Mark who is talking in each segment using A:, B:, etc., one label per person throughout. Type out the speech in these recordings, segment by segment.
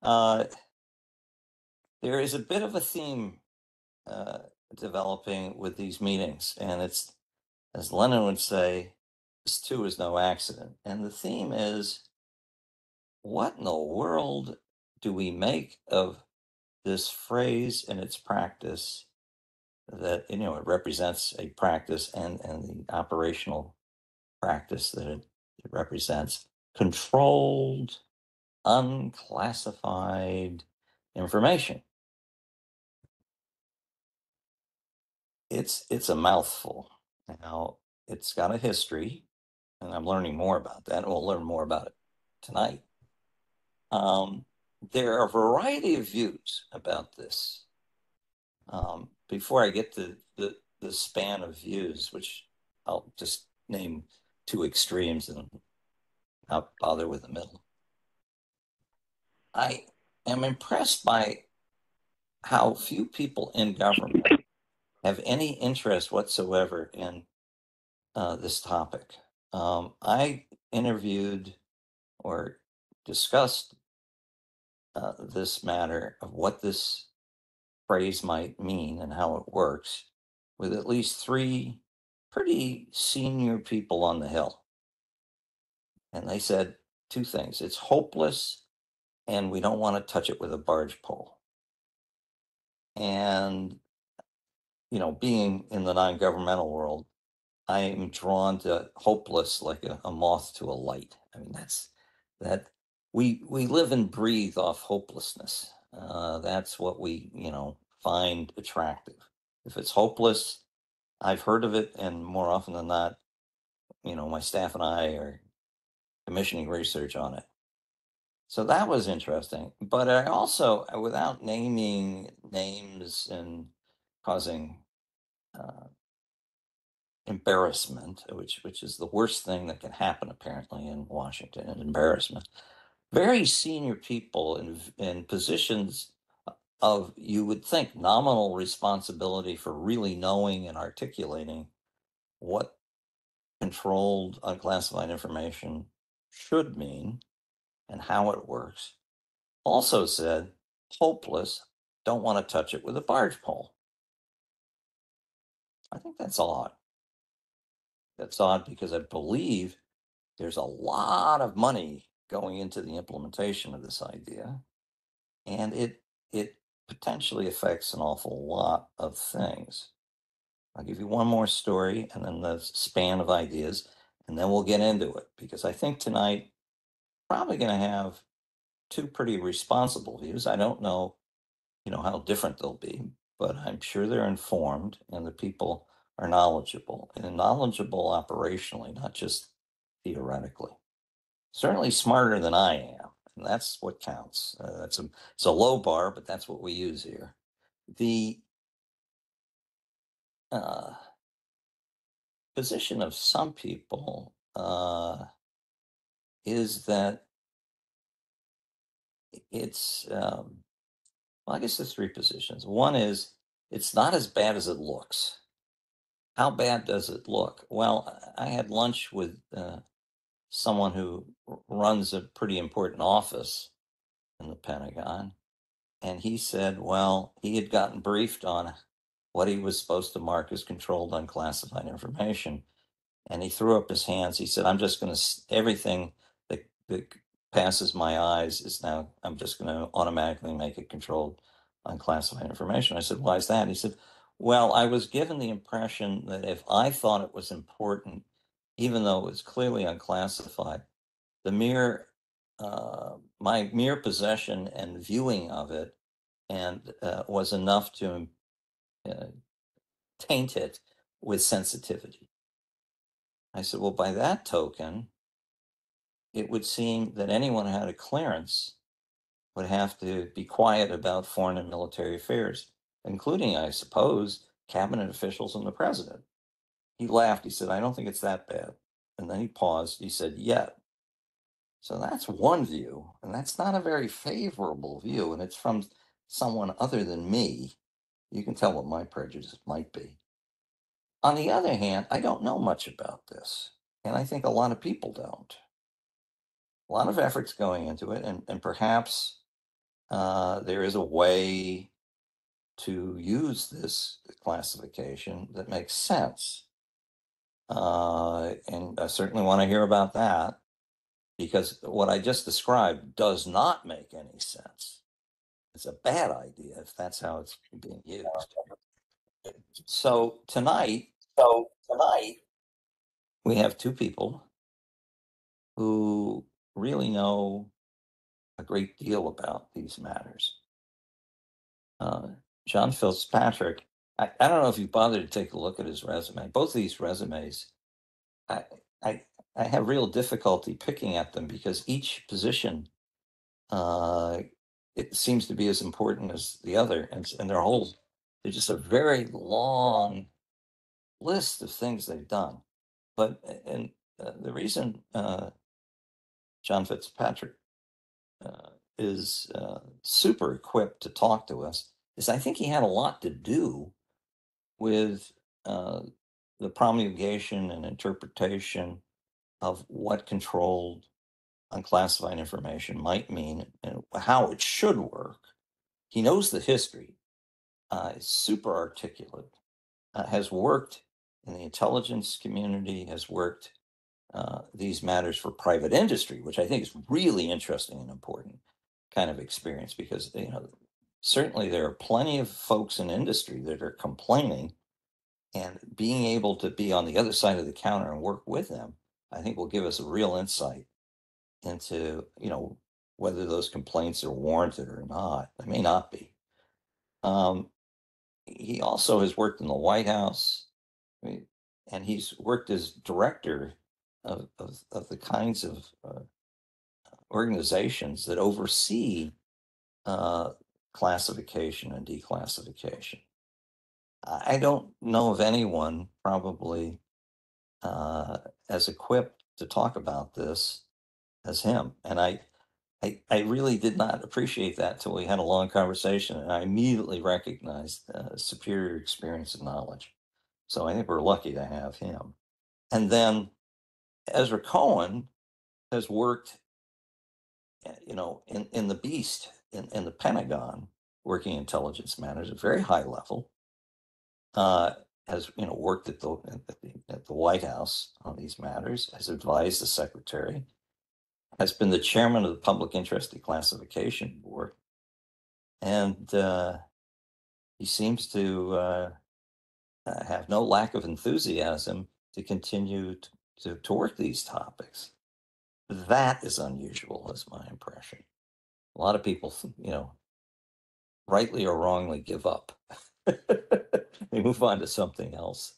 A: Uh, there is a bit of a theme uh, developing with these meetings, and it's, as Lenin would say, this too is no accident. And the theme is, what in the world do we make of this phrase and its practice that, it represents a practice and the operational practice that it represents, controlled, unclassified information. It's a mouthful. Now, it's got a history, and I'm learning more about that, and we'll learn more about it tonight. Um, there are a variety of views about this. Before I get to the span of views, which I'll just name two extremes and not bother with the middle. I am impressed by how few people in government have any interest whatsoever in this topic. I interviewed or discussed this matter of what this phrase might mean and how it works with at least three pretty senior people on the Hill. And they said two things: it's hopeless, and we don't want to touch it with a barge pole. And, being in the non governmental world, I am drawn to hopeless like a moth to a light. I mean, that we live and breathe off hopelessness. That's what we find attractive. If it's hopeless, I've heard of it, and more often than not, my staff and I are commissioning research on it. So that was interesting. But I also, without naming names and causing uh, embarrassment, which is the worst thing that can happen apparently in Washington, and embarrassment. Very senior people in positions of, you would think, nominal responsibility for really knowing and articulating what controlled unclassified information should mean and how it works, also said hopeless, don't want to touch it with a barge pole. I think that's odd. That's odd because I believe there's a lot of money going into the implementation of this idea, and it potentially affects an awful lot of things. I'll give you one more story and then the span of ideas, and then we'll get into it, because I think tonight probably going to have two pretty responsible views. I don't know, how different they'll be, but I'm sure they're informed and the people are knowledgeable, and knowledgeable operationally, not just theoretically. Certainly smarter than I am, and that's what counts. It's a low bar, but that's what we use here. The uh, position of some people is that it's well, I guess there's three positions. One is, it's not as bad as it looks. How bad does it look? Well, I had lunch with someone who runs a pretty important office in the Pentagon. And he said, well, he had gotten briefed on what he was supposed to mark as controlled unclassified information. And he threw up his hands. He said, I'm just going to, everything that passes my eyes is now, I'm just going to automatically make it controlled unclassified information. I said, why is that? He said, well, I was given the impression that if I thought it was important, even though it was clearly unclassified, the mere my mere possession and viewing of it and was enough to uh, taint it with sensitivity. I said, well, by that token, it would seem that anyone who had a clearance would have to be quiet about foreign and military affairs, including, I suppose, cabinet officials and the president. He laughed. He said, I don't think it's that bad. And then he paused. He said, yet. So that's one view, and that's not a very favorable view, and it's from someone other than me. You can tell what my prejudice might be. On the other hand, I don't know much about this, and I think a lot of people don't. A lot of effort's going into it, and perhaps there is a way to use this classification that makes sense. And I certainly want to hear about that because what I just described does not make any sense. It's a bad idea if that's how it's being used. So tonight we have two people who really know a great deal about these matters. Uh, John Fitzpatrick, I don't know if you bothered to take a look at his resume. Both of these resumes, I, I, I have real difficulty picking at them because each position, uh, it seems to be as important as the other, and they're just a very long list of things they've done. But and the reason John Fitzpatrick is super equipped to talk to us is I think he had a lot to do with uh, the promulgation and interpretation of what controlled unclassified information might mean and how it should work. He knows the history, is super articulate, has worked in the intelligence community, has worked these matters for private industry, which I think is really interesting and important kind of experience because certainly there are plenty of folks in industry that are complaining, and being able to be on the other side of the counter and work with them, I think will give us a real insight into whether those complaints are warranted or not. They may not be. Um, he also has worked in the White House. I mean, and he's worked as director of the kinds of organizations that oversee uh, classification and declassification. I don't know of anyone probably uh, as equipped to talk about this as him. And I really did not appreciate that till we had a long conversation, and I immediately recognized superior experience and knowledge. So I think we're lucky to have him. And then Ezra Cohen has worked, in the beast, in the Pentagon, working intelligence matters at very high level. Has worked at the White House on these matters, has advised the secretary, has been the chairman of the Public Interest Declassification Board, and he seems to have no lack of enthusiasm to continue to work these topics. That is unusual, is my impression. A lot of people, rightly or wrongly, give up. They move on to something else.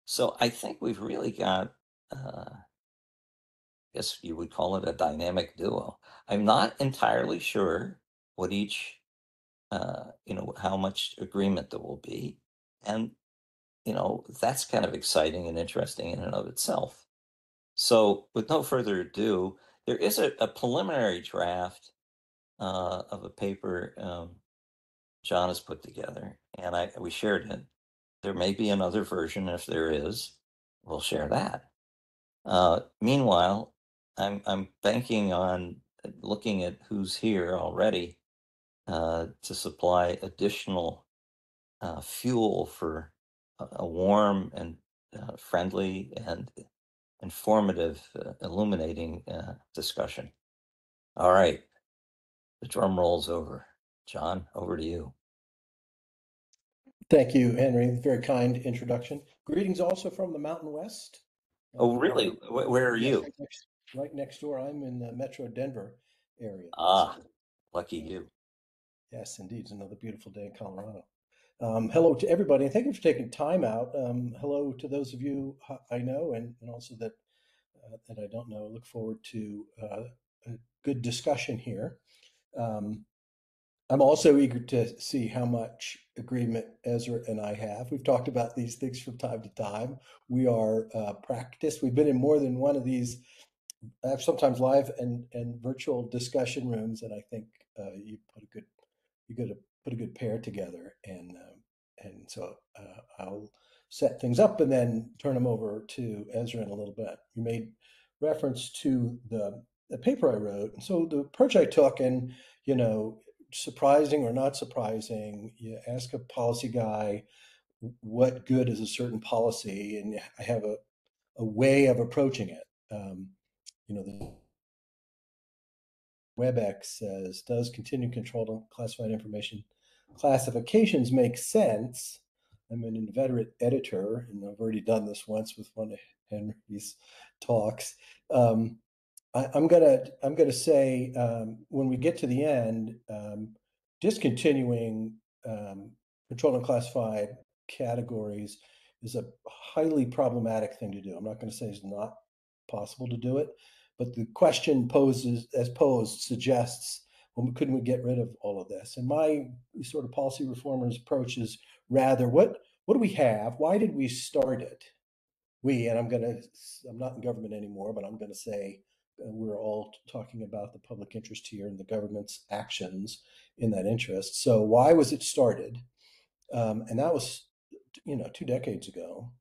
A: So I think we've really got, I guess you would call it a dynamic duo. I'm not entirely sure what each, how much agreement there will be. And, that's kind of exciting and interesting in and of itself. So with no further ado, there is a preliminary draft of a paper John has put together, and we shared it. There may be another version. If there is, we'll share that. Meanwhile, I'm banking on looking at who's here already to supply additional fuel for a warm and friendly and informative, illuminating discussion. All right, the drum rolls over. John, over to you.
B: Thank you, Henry. Very kind introduction. Greetings also from the Mountain West.
A: Oh, really? Where are
B: Yes,
A: you?
B: right next door. I'm in the Metro Denver area.
A: Ah,
B: So,
A: lucky you.
B: yes, indeed. It's another beautiful day in Colorado. Hello to everybody, and thank you for taking time out. Hello to those of you I know and also that I don't know. Look forward to a good discussion here. Um, I'm also eager to see how much agreement Ezra and I have. We've talked about these things from time to time. We are practiced. We've been in more than one of these, sometimes live and virtual discussion rooms, and I think you got to put a good pair together. And so I'll set things up and then turn them over to Ezra in a little bit. You made reference to the paper I wrote, and so the approach I took, and you know surprising or not surprising, you ask a policy guy what good is a certain policy, and I have a way of approaching it. The WebEx says, does continued control on classified information classifications make sense? I'm an inveterate editor, and I've already done this once with one of Henry's talks. I'm gonna say when we get to the end, discontinuing controlled and classified categories is a highly problematic thing to do. I'm not going to say it's not possible to do it, but the question posed suggests, well, couldn't we get rid of all of this? And my sort of policy reformers approach is rather, what do we have? Why did we start it? And I'm not in government anymore, but I'm going to say we're all talking about the public interest here and the government's actions in that interest. So why was it started? And that was, 2 decades ago.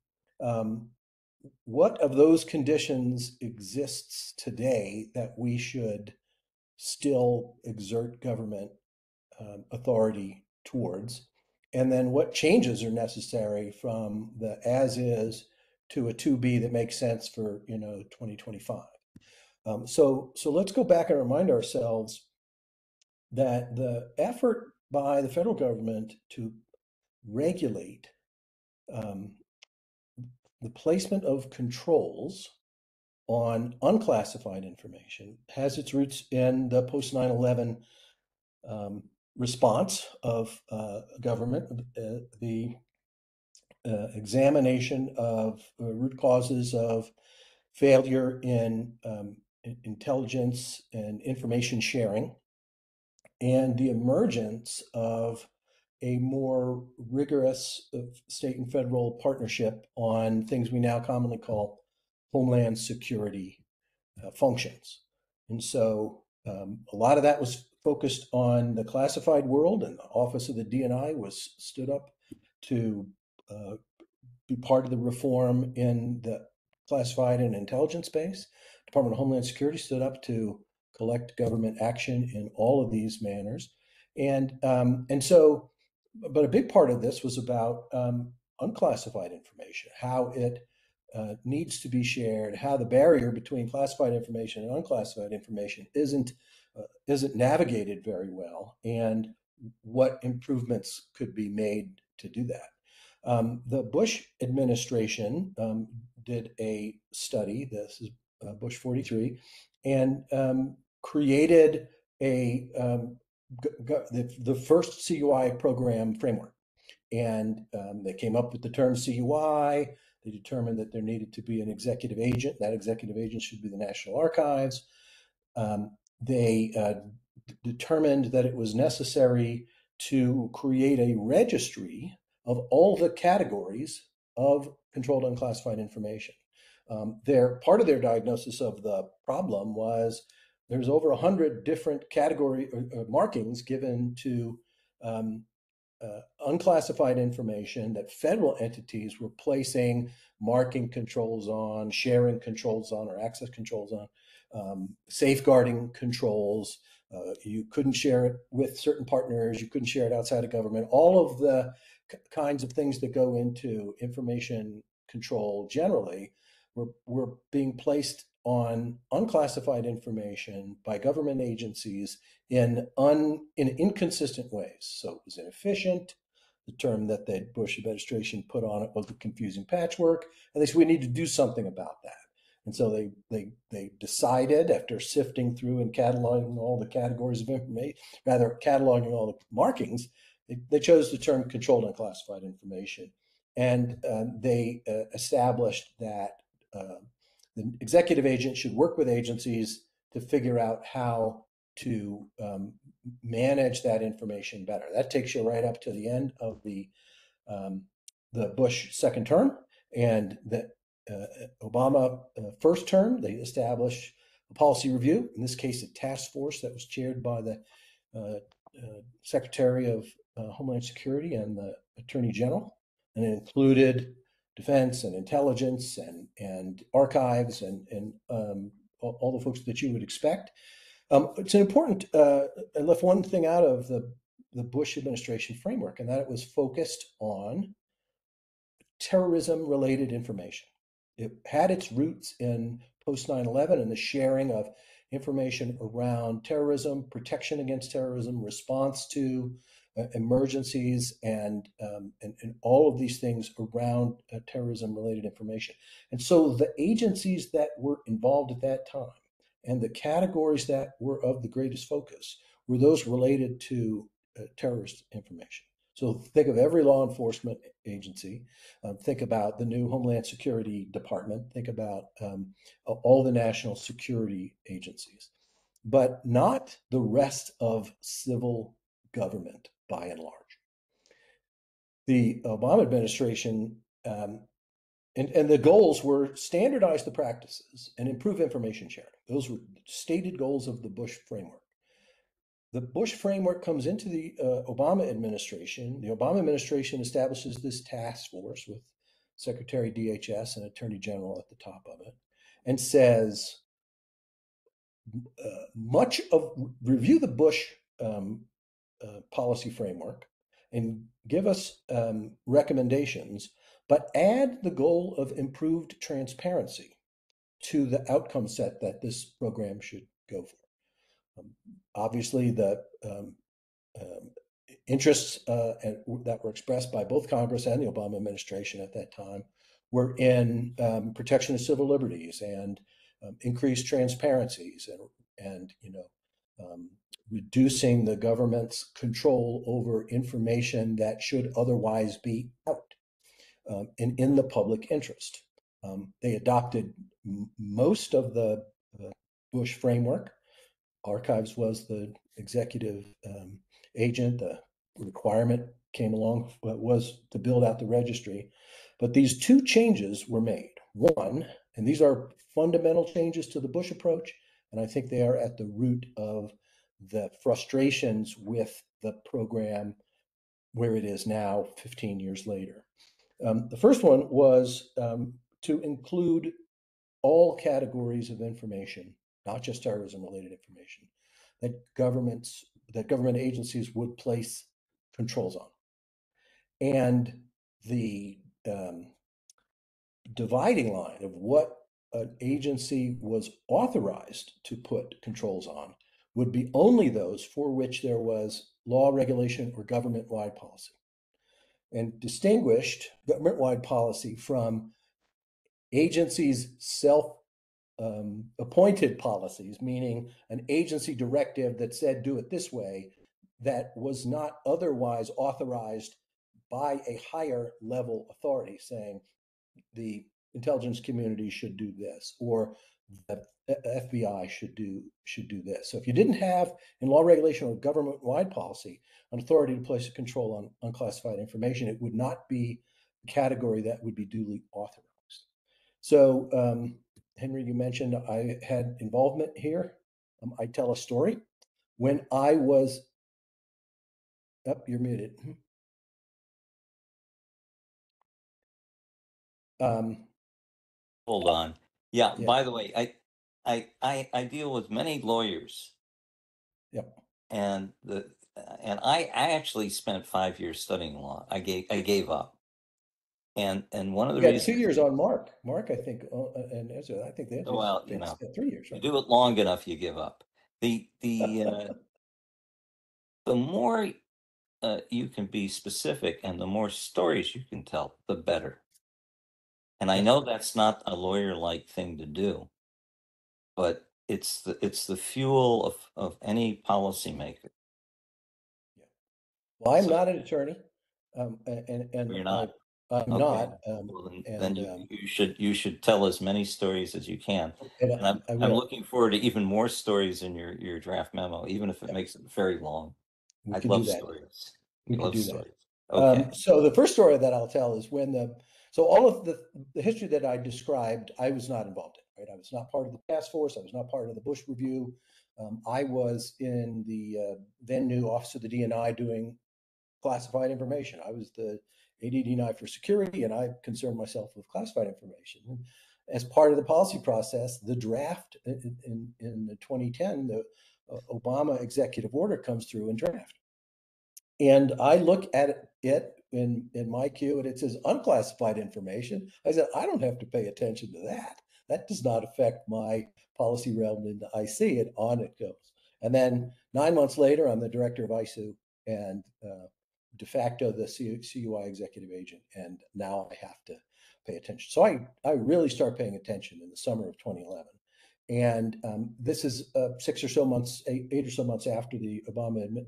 B: What of those conditions exists today that we should still exert government authority towards? And then what changes are necessary from the as is to a to be that makes sense for 2025? So let's go back and remind ourselves that the effort by the federal government to regulate um, the placement of controls on unclassified information has its roots in the post 9/11 response of government, the examination of root causes of failure in intelligence and information sharing, and the emergence of a more rigorous state and federal partnership on things we now commonly call homeland security functions. And so a lot of that was focused on the classified world, and the Office of the DNI was stood up to be part of the reform in the classified and intelligence space. Department of Homeland Security stood up to collect government action in all of these manners. And so, but a big part of this was about unclassified information, how it needs to be shared, how the barrier between classified information and unclassified information isn't navigated very well, and what improvements could be made to do that. The Bush administration did a study, this is Bush 43, and created the first CUI program framework. And they came up with the term CUI. They determined that there needed to be an executive agent. That executive agent should be the National Archives. They determined that it was necessary to create a registry of all the categories of controlled unclassified information. Part of their diagnosis of the problem was there's over 100 different category markings given to unclassified information that federal entities were placing marking controls on, sharing controls on, or access controls on, safeguarding controls. You couldn't share it with certain partners. You couldn't share it outside of government. All of the kinds of things that go into information control generally were being placed on unclassified information by government agencies in inconsistent ways. So it was inefficient. The term that the Bush administration put on it was the confusing patchwork, and they said we need to do something about that. And so they decided, after sifting through and cataloging all the categories of information, rather cataloging all the markings, they chose the term controlled unclassified information, and they established that the executive agent should work with agencies to figure out how to manage that information better. That takes you right up to the end of the Bush second term, and the Obama first term. They established a policy review, in this case, a task force that was chaired by the Secretary of Homeland Security and the Attorney General, and it included defense and intelligence and archives and all the folks that you would expect. It's an important. I left one thing out of the Bush administration framework, and that it was focused on terrorism related information. It had its roots in post 9/11 and the sharing of information around terrorism, protection against terrorism, response to emergencies, and all of these things around terrorism related information. And so the agencies that were involved at that time and the categories that were of the greatest focus were those related to terrorist information. So think of every law enforcement agency. Think about the new Homeland Security Department. Think about all the national security agencies, but not the rest of civil government by and large. The Obama administration and the goals were standardize the practices and improve information sharing. Those were stated goals of the Bush framework. The Bush framework comes into the Obama administration. The Obama administration establishes this task force with Secretary DHS and Attorney General at the top of it, and says much of review the Bush policy framework and give us recommendations, but add the goal of improved transparency to the outcome set that this program should go for. Obviously, the interests that were expressed by both Congress and the Obama administration at that time were in protection of civil liberties and increased transparencies and reducing the government's control over information that should otherwise be out and in the public interest. They adopted most of the Bush framework. Archives was the executive agent. The requirement came along was to build out the registry. But these two changes were made. One, and these are fundamental changes to the Bush approach, and I think they are at the root of the frustrations with the program where it is now 15 years later. The first one was to include all categories of information, not just terrorism-related information, that government agencies would place controls on. And the dividing line of what an agency was authorized to put controls on would be only those for which there was law, regulation, or government-wide policy, and distinguished government-wide policy from agencies' self-appointed policies, meaning an agency directive that said do it this way, that was not otherwise authorized by a higher level authority, saying the intelligence community should do this, or the FBI should do this. So if you didn't have in law, regulation, or government-wide policy an authority to place a control on unclassified information, it would not be a category that would be duly authorized. So, Henry, you mentioned I had involvement here. I tell a story. When I was up, you're muted.
A: Hold on. Yeah.
B: Yeah.
A: By the way, I deal with many lawyers,
B: Yep.
A: and I actually spent 5 years studying law. I gave up, and one of the
B: You got 2 years
A: reasons,
B: on Mark. Mark, I think, and Ezra, I think they
A: well,
B: spent 3 years,
A: you
B: right?
A: do it long enough, you give up. The more you can be specific and the more stories you can tell, the better. And I
B: Yeah.
A: know that's not a lawyer-like thing to do, but it's the fuel of any policymaker.
B: Yeah. Well, I'm
A: So
B: not an attorney, and
A: you're not.
B: I'm
A: Okay.
B: not,
A: Well, then
B: and
A: you should tell as many stories as you can.
B: and
A: And I'm
B: I
A: I'm
B: will.
A: looking forward to even more stories in your draft memo, even if it
B: Yeah,
A: makes it very long.
B: we
A: I
B: could do
A: love
B: that.
A: stories.
B: We
A: I
B: could
A: love
B: do that.
A: stories. Okay.
B: So the first story that I'll tell is when so all of the history that I described, I was not involved in, right? I was not part of the task force. I was not part of the Bush review. I was in the then new Office of the DNI doing classified information. I was the ADD9 for security, and I concerned myself with classified information. And as part of the policy process, the draft in 2010, the Obama executive order comes through in draft. And I look at it in my queue and it says unclassified information. I said, I don't have to pay attention to that. That does not affect my policy realm, and I see it, on it goes. And then 9 months later, I'm the director of ISOO and de facto the CUI executive agent. And now I have to pay attention. So I really start paying attention in the summer of 2011. And this is 8 or so months after the Obama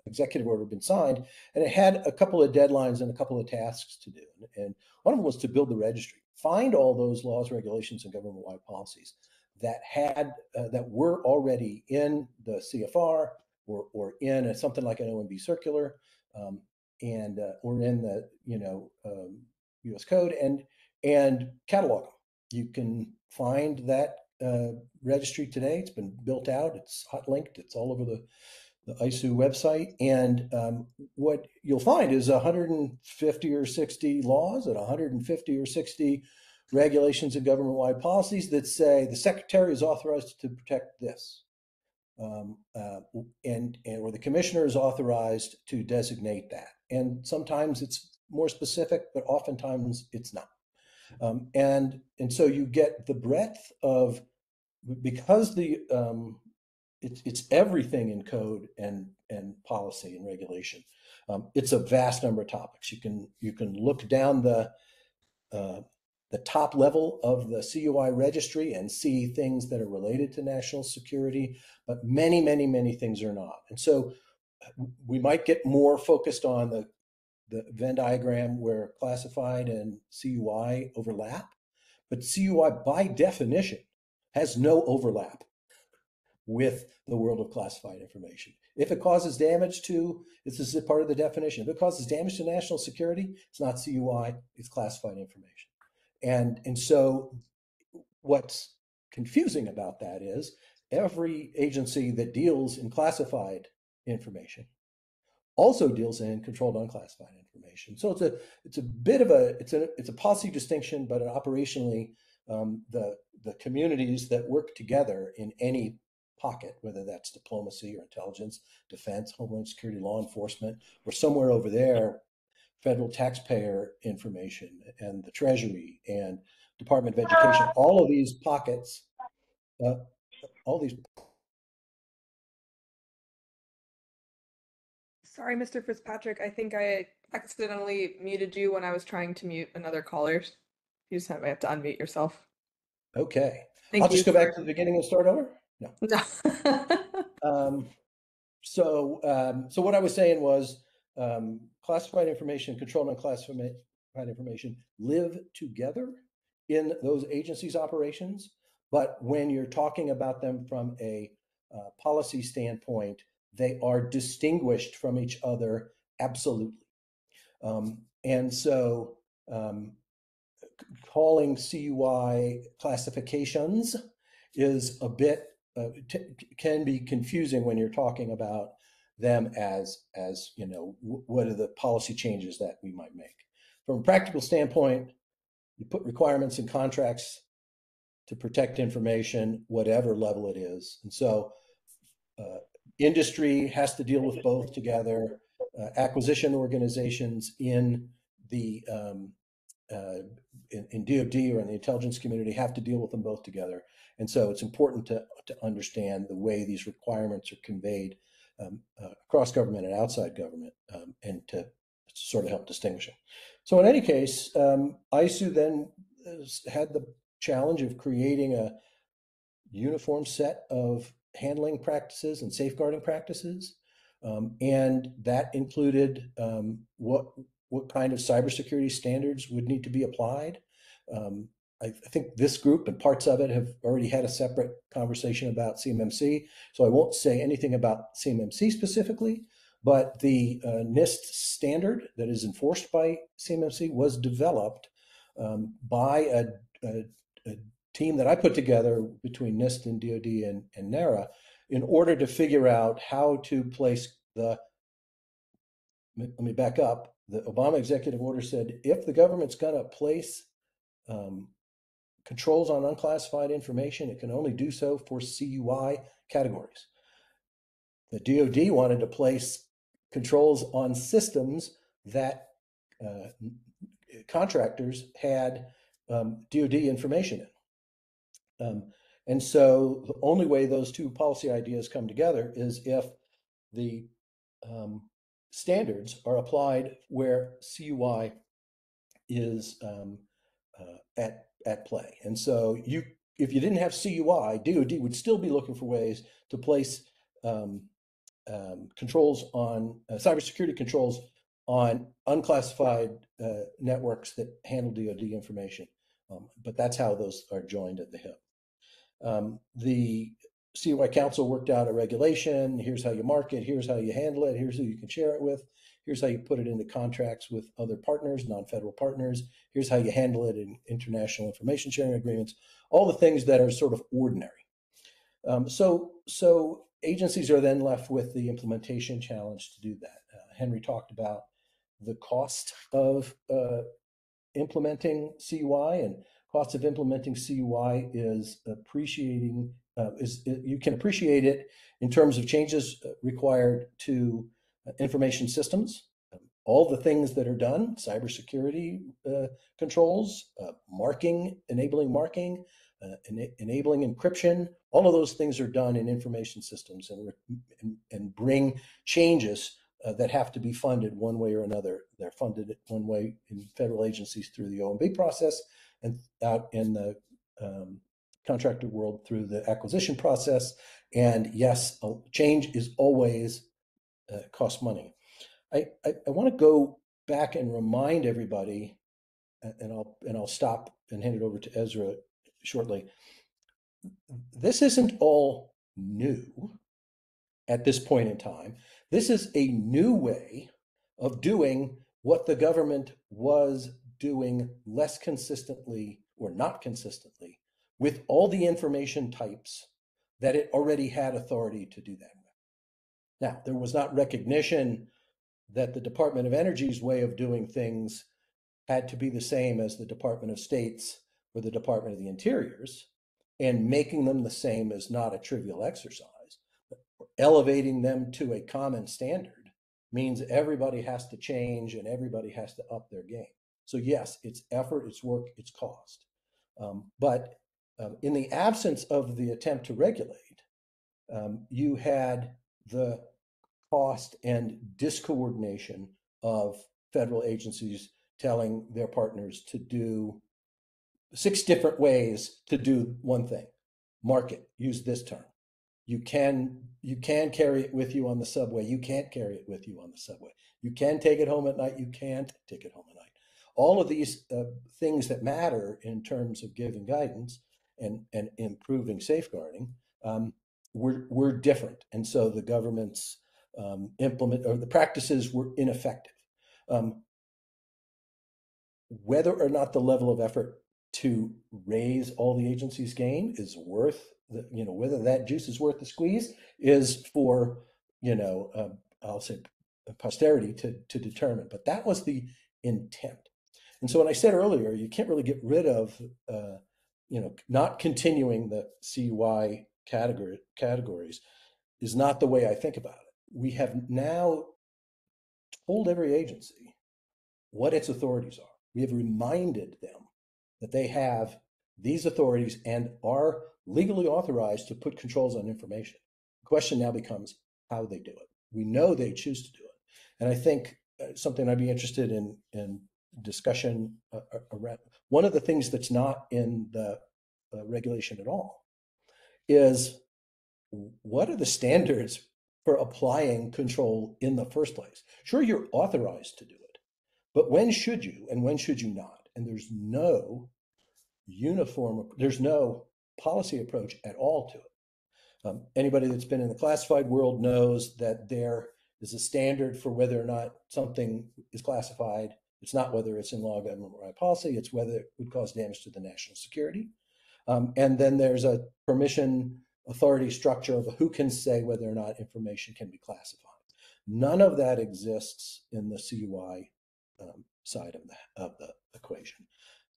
B: executive order had been signed. And it had a couple of deadlines and a couple of tasks to do. And one of them was to build the registry, find all those laws, regulations, and government-wide policies that were already in the CFR or in something like an OMB circular, and or in the U.S. Code, and catalog them. You can find that registry today. It's been built out. It's hot linked. It's all over the ISOO website. And what you'll find is 150 or 60 laws and 150 or 60 regulations and government-wide policies that say the secretary is authorized to protect this, and or the commissioner is authorized to designate that. And sometimes it's more specific, but oftentimes it's not. And so you get the breadth of, because it's everything in code and policy and regulation. It's a vast number of topics. You can look down the top level of the CUI registry and see things that are related to national security, but many, many, many things are not. And so we might get more focused on the Venn diagram where classified and CUI overlap, but CUI by definition has no overlap with the world of classified information. If it causes damage to, this is part of the definition, if it causes damage to national security, it's not CUI, it's classified information. And so what's confusing about that is every agency that deals in classified information also deals in controlled unclassified information. So it's a bit of it's a policy distinction, but operationally, the communities that work together in any pocket, whether that's diplomacy or intelligence, defense, homeland security, law enforcement, or somewhere over there, federal taxpayer information and the Treasury and Department of Education, all of these pockets, all these.
C: Sorry, Mr. Fitzpatrick. I think I accidentally muted you when I was trying to mute another caller. You just have to unmute yourself.
B: Okay.
C: Thank
B: I'll
C: you.
B: just go back to the beginning and start over? No.
C: No.
B: So what I was saying was classified information, controlled unclassified information live together in those agencies' operations. But when you're talking about them from a policy standpoint, they are distinguished from each other absolutely. And so calling CUI classifications is a bit can be confusing when you're talking about them as what are the policy changes that we might make. From a practical standpoint, you put requirements in contracts to protect information, whatever level it is. And so industry has to deal with both together. Acquisition organizations in the in DoD or in the intelligence community have to deal with them both together. And so it's important to understand the way these requirements are conveyed across government and outside government, and to sort of help distinguish them. So in any case, ISOO then had the challenge of creating a uniform set of handling practices and safeguarding practices. And that included what kind of cybersecurity standards would need to be applied. I think this group and parts of it have already had a separate conversation about CMMC, so I won't say anything about CMMC specifically, but the NIST standard that is enforced by CMMC was developed by a team that I put together between NIST and DoD and NARA in order to figure out how to place let me back up. The Obama executive order said, if the government's going to place controls on unclassified information, it can only do so for CUI categories. The DoD wanted to place controls on systems that contractors had DoD information in. And so the only way those two policy ideas come together is if the standards are applied where CUI is at play. And so if you didn't have CUI, DoD would still be looking for ways to place controls on cybersecurity controls on unclassified networks that handle DoD information. But that's how those are joined at the hip. The CUI Council worked out a regulation. Here's how you mark it. Here's how you handle it. Here's who you can share it with. Here's how you put it into contracts with other partners, non-federal partners. Here's how you handle it in international information sharing agreements. All the things that are sort of ordinary. So agencies are then left with the implementation challenge to do that. Henry talked about the cost of implementing CUI, and cost of implementing CUI is you can appreciate it in terms of changes required to information systems, all the things that are done, cybersecurity controls, enabling marking, enabling encryption. All of those things are done in information systems and bring changes that have to be funded one way or another. They're funded one way in federal agencies through the OMB process, and out in the contractor world through the acquisition process. And yes, change is always cost money. I want to go back and remind everybody, and I'll stop and hand it over to Ezra shortly. This isn't all new at this point in time. This is a new way of doing what the government was doing less consistently or not consistently with all the information types that it already had authority to do that with. Now, there was not recognition that the Department of Energy's way of doing things had to be the same as the Department of State's or the Department of the Interior's, and making them the same is not a trivial exercise. Elevating them to a common standard means everybody has to change and everybody has to up their game. So yes, it's effort, it's work, it's cost. But in the absence of the attempt to regulate, you had the cost and discoordination of federal agencies telling their partners to do 6 different ways to do one thing. Market, use this term. You can carry it with you on the subway. You can't carry it with you on the subway. You can take it home at night. You can't take it home at night. All of these things that matter in terms of giving guidance and improving safeguarding were different. And so the government's the practices were ineffective. Whether or not the level of effort to raise all the agencies' game is worth whether that juice is worth the squeeze is for I'll say posterity to determine. But that was the intent. And so when I said earlier, you can't really get rid of not continuing the CUI categories is not the way I think about it. We have now told every agency what its authorities are. We have reminded them that they have these authorities and are legally authorized to put controls on information. The question now becomes how they do it. We know they choose to do it. And I think something I'd be interested in discussion around. One of the things that's not in the regulation at all is what are the standards for applying control in the first place? Sure, you're authorized to do it, but when should you and when should you not? And there's no there's no policy approach at all to it. Anybody that's been in the classified world knows that there is a standard for whether or not something is classified. It's not whether it's in law, government, or policy, it's whether it would cause damage to the national security. And then there's a permission authority structure of who can say whether or not information can be classified. None of that exists in the CUI side of the equation.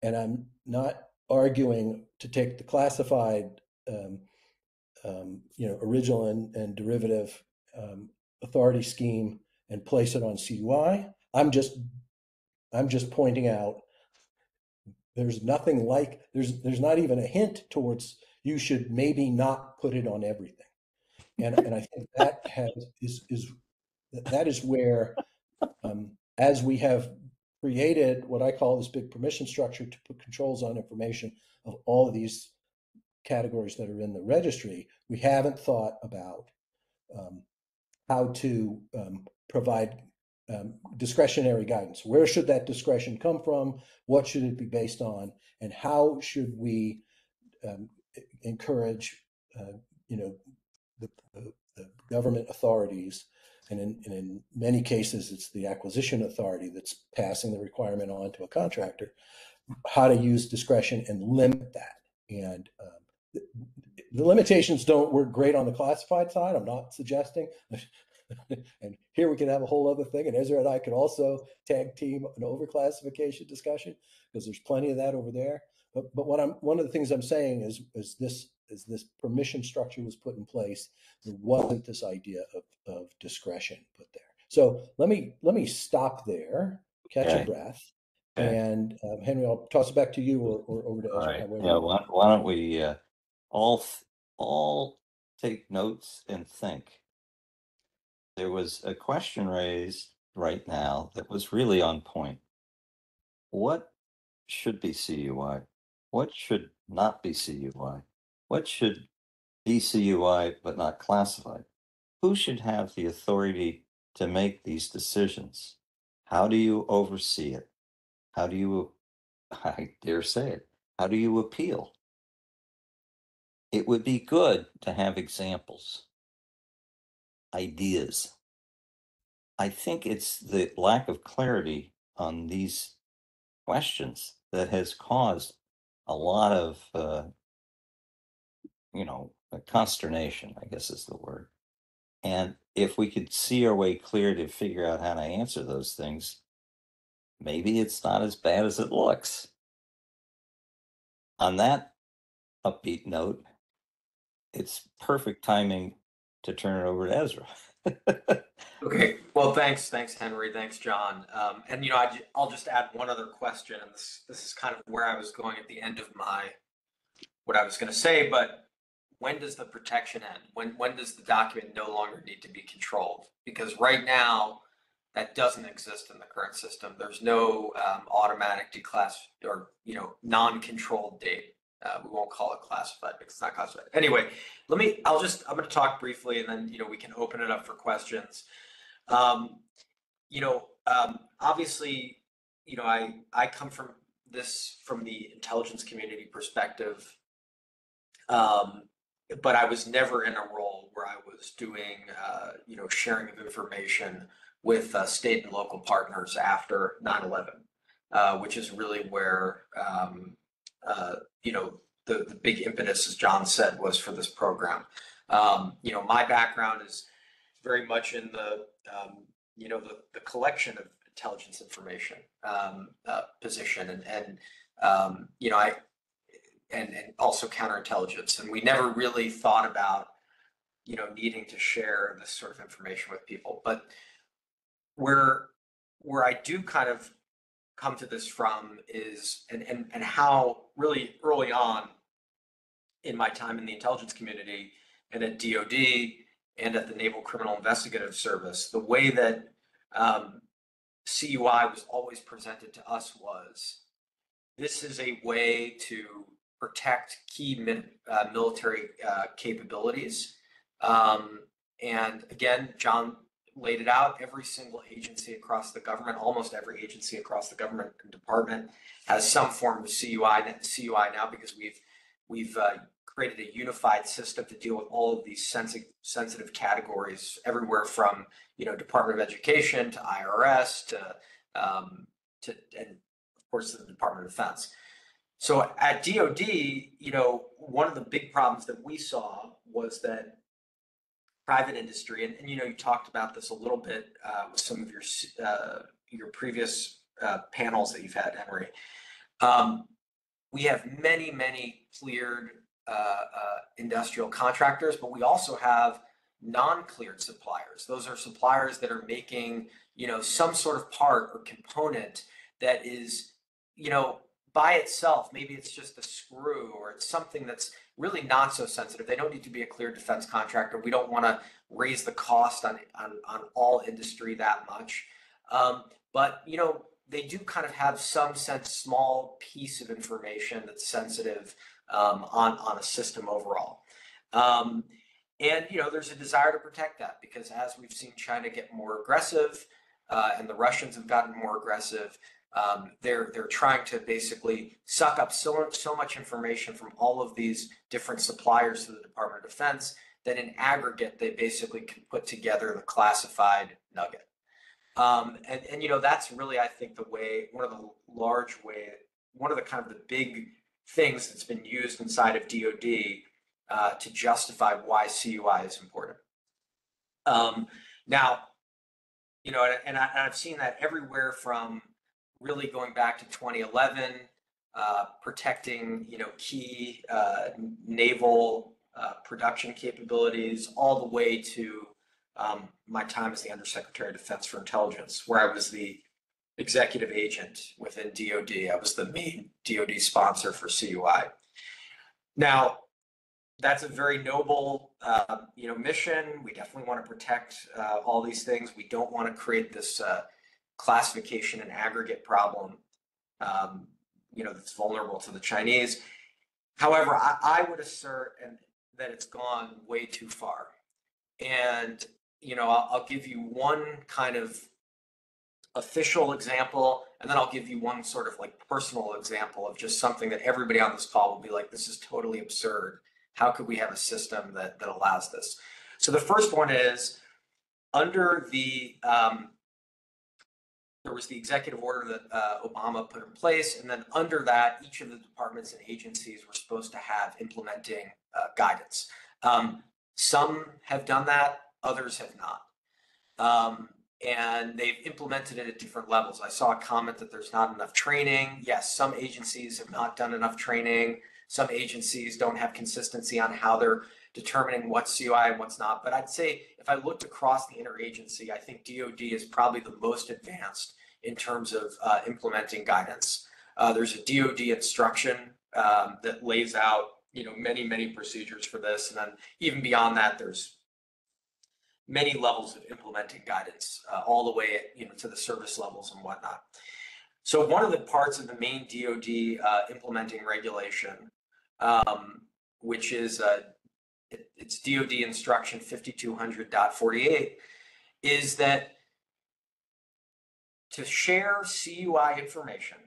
B: And I'm not arguing to take the classified, original and derivative authority scheme and place it on CUI. I'm just pointing out there's nothing like there's not even a hint towards you should maybe not put it on everything. And I think that is where as we have created what I call this big permission structure to put controls on information of all of these categories that are in the registry, we haven't thought about how to provide discretionary guidance. Where should that discretion come from? What should it be based on? And how should we encourage, the government authorities, and in many cases, it's the acquisition authority that's passing the requirement on to a contractor, how to use discretion and limit that. And the limitations don't work great on the classified side. I'm not suggesting. And here we can have a whole other thing. And Ezra and I could also tag team an overclassification discussion because there's plenty of that over there. But one of the things I'm saying is this permission structure was put in place, there wasn't this idea of discretion put there. So let me stop there, catch a breath, and Henry, I'll toss it back to you or over to Ezra.
A: Right. Yeah. Why don't we all take notes and think? There was a question raised right now that was really on point. What should be CUI? What should not be CUI? What should be CUI but not classified? Who should have the authority to make these decisions? How do you oversee it? How do you, I dare say it, how do you appeal? It would be good to have examples, ideas. I think it's the lack of clarity on these questions that has caused a lot of, consternation, I guess is the word. And if we could see our way clear to figure out how to answer those things, maybe it's not as bad as it looks. On that upbeat note, it's perfect timing to turn it over to Ezra.
D: Okay. Well, thanks, Henry. Thanks, John. And I'll just add one other question, and this is kind of where I was going at the end of what I was going to say. But when does the protection end? When does the document no longer need to be controlled? Because right now, that doesn't exist in the current system. There's no automatic declass or non-controlled date. We won't call it classified because it's not classified. Anyway, I'm going to talk briefly, and then we can open it up for questions. Obviously, I come from the intelligence community perspective, but I was never in a role where I was doing sharing of information with state and local partners after 9/11, which is really where the big impetus, as John said, was for this program. My background is very much in the collection of intelligence information position, and also counterintelligence. And we never really thought about needing to share this sort of information with people. But where I do kind of come to this from is and how really early on in my time in the intelligence community and at DoD and at the Naval Criminal Investigative Service, the way that CUI was always presented to us was, this is a way to protect key military capabilities. And again, John laid it out. Every single agency across the government, almost every agency across the government and department, has some form of CUI now, because we've created a unified system to deal with all of these sensitive categories, everywhere from Department of Education to IRS to and of course the Department of Defense. So at DoD, one of the big problems that we saw was that private industry, and you talked about this a little bit with some of your previous panels that you've had, Henry. We have many cleared industrial contractors, but we also have non-cleared suppliers. Those are suppliers that are making, some sort of part or component that is, by itself, maybe it's just a screw or it's something that's really not so sensitive. They don't need to be a cleared defense contractor. We don't want to raise the cost on all industry that much. But, they do kind of have some small piece of information that's sensitive on a system overall. And, there's a desire to protect that because as we've seen China get more aggressive and the Russians have gotten more aggressive, they're trying to basically suck up so much information from all of these different suppliers to the Department of Defense that in aggregate, they basically can put together the classified nugget. And that's really, I think, one of the kind of the big things that's been used inside of DoD to justify why CUI is important. Now, and I've seen that everywhere from really going back to 2011, protecting, key naval production capabilities, all the way to my time as the Undersecretary of Defense for Intelligence, where I was the executive agent within DoD. I was the main DoD sponsor for CUI. Now, that's a very noble, mission. We definitely want to protect all these things. We don't want to create this classification and aggregate problem, that's vulnerable to the Chinese. However, I would assert that it's gone way too far. And, I'll give you one kind of official example, and then I'll give you one sort of like personal example of just something that everybody on this call will be like, this is totally absurd. How could we have a system that allows this? So the first one is under there was the executive order that Obama put in place, and then under that, each of the departments and agencies were supposed to have implementing guidance. Some have done that, others have not. And they've implemented it at different levels. I saw a comment that there's not enough training. Yes, some agencies have not done enough training. Some agencies don't have consistency on how they're determining what's CUI and what's not. But I'd say if I looked across the interagency, I think DoD is probably the most advanced in terms of implementing guidance. There's a DoD instruction that lays out, many procedures for this. And then even beyond that, there's many levels of implementing guidance, all the way, to the service levels and whatnot. So one of the parts of the main DoD implementing regulation, which is it's DoD instruction 5200.48, is that to share CUI information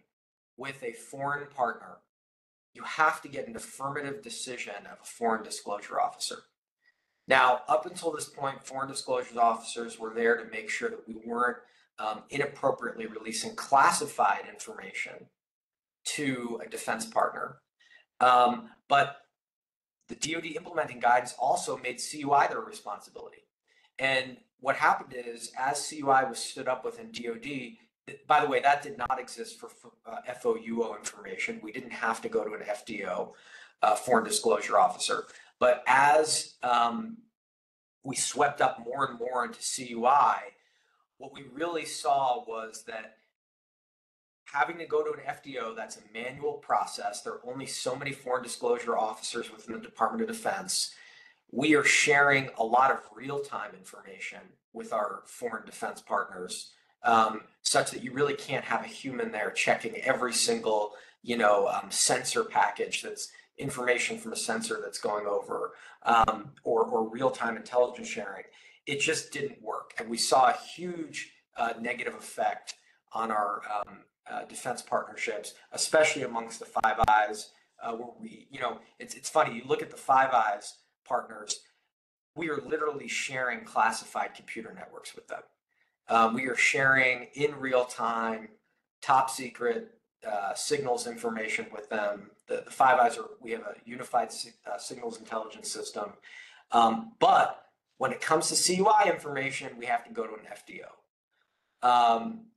D: with a foreign partner, you have to get an affirmative decision of a foreign disclosure officer. Now, up until this point, foreign disclosure officers were there to make sure that we weren't inappropriately releasing classified information to a defense partner. But the DoD implementing guidance also made CUI their responsibility. And what happened is, as CUI was stood up within DoD, by the way, that did not exist for FOUO information. We didn't have to go to an FDO, foreign disclosure officer. But as we swept up more and more into CUI, what we really saw was that having to go to an FDO, that's a manual process. There are only so many foreign disclosure officers within the Department of Defense. We are sharing a lot of real-time information with our foreign defense partners, such that you really can't have a human there checking every single, sensor package that's information from a sensor that's going over, or real-time intelligence sharing. It just didn't work. And we saw a huge negative effect on our defense partnerships, especially amongst the Five Eyes, where we, it's funny, you look at the Five Eyes partners, we are literally sharing classified computer networks with them. We are sharing in real time, top secret signals information with them. The Five Eyes we have a unified signals intelligence system. But when it comes to CUI information, we have to go to an FDO.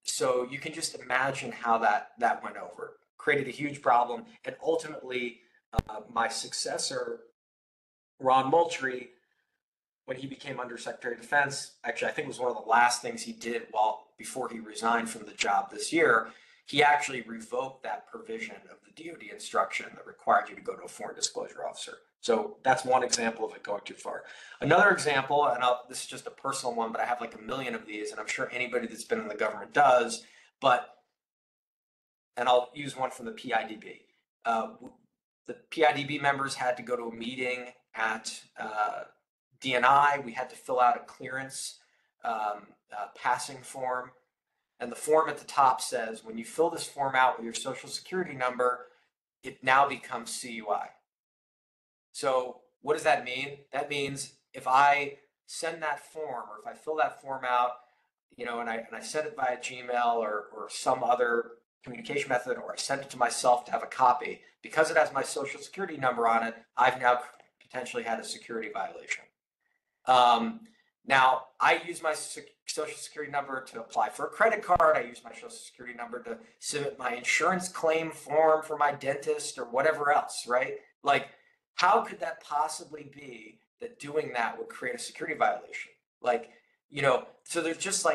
D: So you can just imagine how that went over. Created a huge problem. And ultimately, my successor, Ron Moultrie, when he became Undersecretary of Defense, actually, I think it was one of the last things he did before he resigned from the job this year, he actually revoked that provision of the DoD instruction that required you to go to a foreign disclosure officer. So that's one example of it going too far. Another example, and this is just a personal one, but I have like a million of these, and I'm sure anybody that's been in the government does, and I'll use one from the PIDB. The PIDB members had to go to a meeting at DNI. We had to fill out a clearance passing form. And the form at the top says, when you fill this form out with your social security number, it now becomes CUI. So what does that mean? That means if I send that form, or if I fill that form out, and I send it via Gmail or some other communication method, or I send it to myself to have a copy, because it has my social security number on it, I've now potentially had a security violation. Now, I use my social security number to apply for a credit card. I use my social security number to submit my insurance claim form for my dentist or whatever else, right? Like, how could that possibly be that doing that would create a security violation? Like, so there's just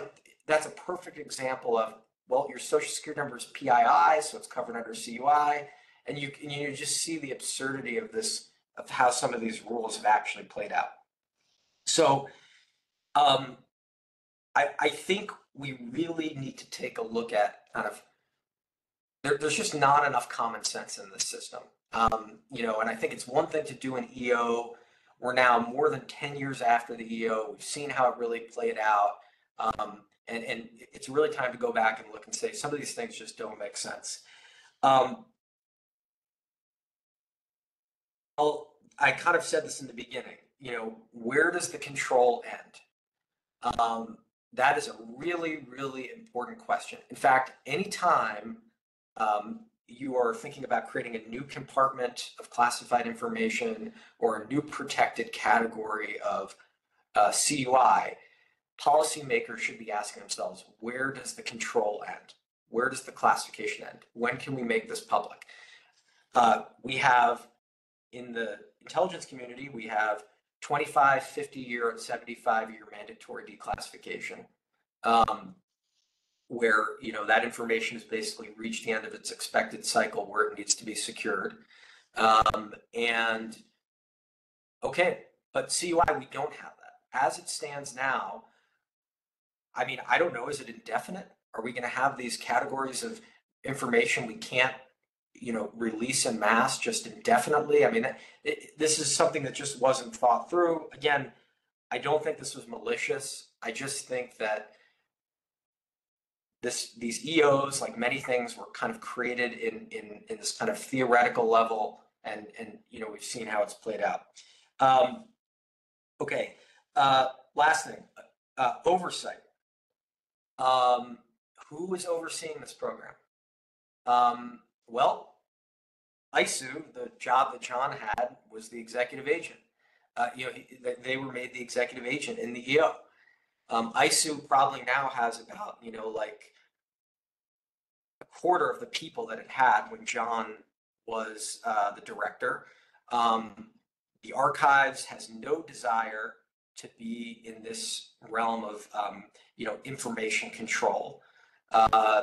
D: that's a perfect example of, well, your social security number is PII, so it's covered under CUI. And you just see the absurdity of this, of how some of these rules have actually played out. So I think we really need to take a look at there's just not enough common sense in this system. And I think it's one thing to do an EO. We're now more than 10 years after the EO. We've seen how it really played out. And it's really time to go back and look and say, some of these things just don't make sense. I kind of said this in the beginning, where does the control end? That is a really, really important question. In fact, anytime you are thinking about creating a new compartment of classified information or a new protected category of CUI, policymakers should be asking themselves, where does the control end? Where does the classification end? When can we make this public? We have, in the intelligence community, we have 25, 50-year, and 75-year mandatory declassification, where that information has basically reached the end of its expected cycle where it needs to be secured. And okay, but CUI, we don't have that. As it stands now, I mean, I don't know, is it indefinite? Are we going to have these categories of information we can't release en masse just indefinitely? I mean, this is something that just wasn't thought through. Again, I don't think this was malicious. I just think that these EOs, like many things, were kind of created in this kind of theoretical level, and we've seen how it's played out. Okay, last thing, oversight. Who is overseeing this program? Well, ISOO, the job that John had, was the executive agent. They were made the executive agent in the EO. ISOO probably now has about, like a quarter of the people that it had when John was the director. The archives has no desire to be in this realm of, information control.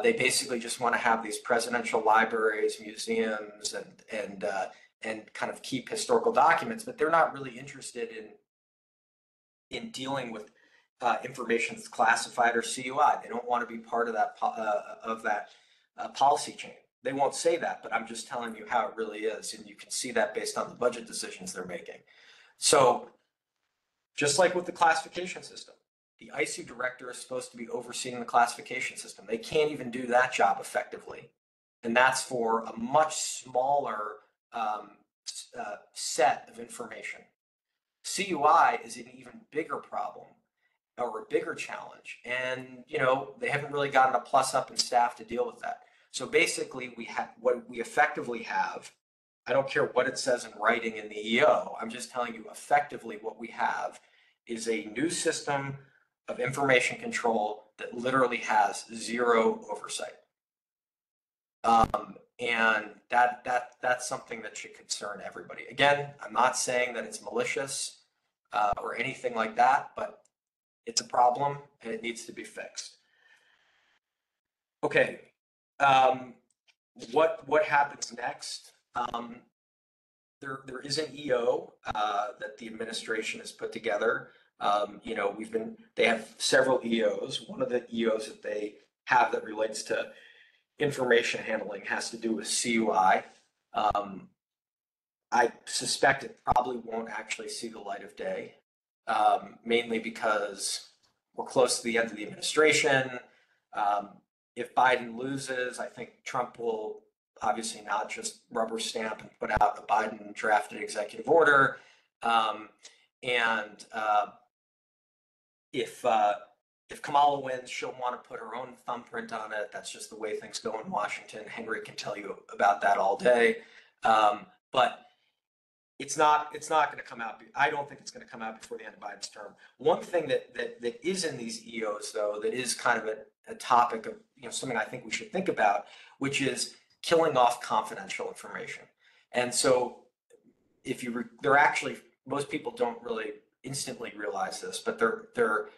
D: They basically just want to have these presidential libraries, museums, and kind of keep historical documents, but they're not really interested in dealing with information that's classified or CUI. They don't want to be part of that policy chain. They won't say that, but I'm just telling you how it really is, and you can see that based on the budget decisions they're making. So, just like with the classification system, the ISOO director is supposed to be overseeing the classification system. They can't even do that job effectively, and that's for a much smaller set of information. CUI is an even bigger problem, or a bigger challenge, and they haven't really gotten a plus up in staff to deal with that. So basically, what we effectively have. I don't care what it says in writing in the EO. I'm just telling you effectively what we have is a new system of information control that literally has zero oversight. And that's something that should concern everybody. Again, I'm not saying that it's malicious. or anything like that, but it's a problem and it needs to be fixed. Okay, what happens next? There is an EO that the administration has put together. You know, they have several EOs. One of the EOs that they have that relates to information handling has to do with CUI. I suspect it probably won't actually see the light of day, mainly because we're close to the end of the administration. If Biden loses, I think Trump will obviously not just rubber stamp and put out a Biden drafted executive order. If Kamala wins, she'll want to put her own thumbprint on it. That's just the way things go in Washington. Henry can tell you about that all day. But it's not going to come out. I don't think it's going to come out before the end of Biden's term. One thing that is in these EOs, though, that is kind of a topic of, you know, something I think we should think about, which is killing off confidential information. And so they're actually, most people don't really instantly realize this, but there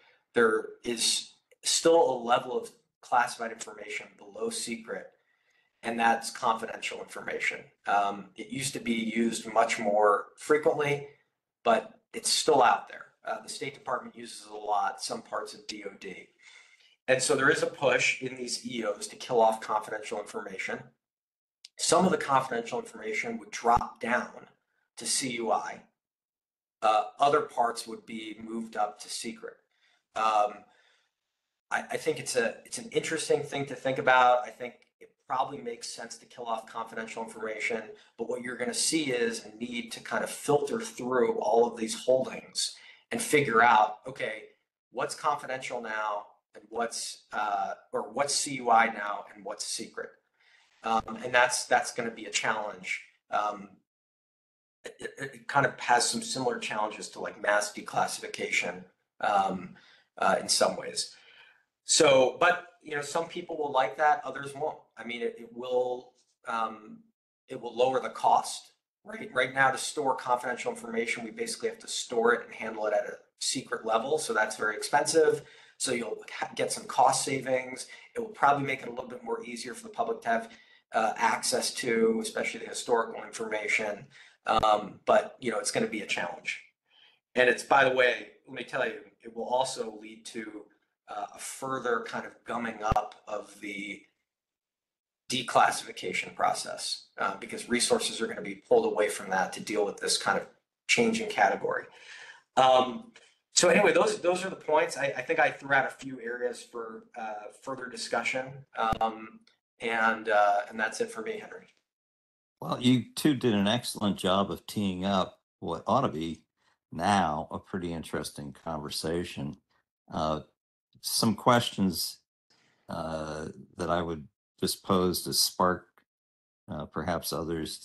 D: is still a level of classified information below secret, and that's confidential information. It used to be used much more frequently, but it's still out there. The State Department uses it a lot, some parts of DOD. And so there is a push in these EOs to kill off confidential information. Some of the confidential information would drop down to CUI. Other parts would be moved up to secret. I think it's an interesting thing to think about. I think it probably makes sense to kill off confidential information, but what you're going to see is a need to kind of filter through all of these holdings and figure out, okay, what's confidential now and what's CUI now and what's secret. And that's going to be a challenge. It kind of has some similar challenges to like mass declassification in some ways. So, but you know, some people will like that, others won't. I mean, it will lower the cost. Right now, to store confidential information, we basically have to store it and handle it at a secret level. So that's very expensive. So you'll get some cost savings. It will probably make it a little bit more easier for the public to have access to, especially the historical information. But you know, it's going to be a challenge. And it's, by the way, let me tell you, it will also lead to a further kind of gumming up of the declassification process because resources are going to be pulled away from that to deal with this kind of changing category. So anyway, those are the points. I think I threw out a few areas for further discussion, and that's it for me, Henry.
A: Well, you two did an excellent job of teeing up what ought to be now a pretty interesting conversation. Some questions that I would just pose to spark perhaps others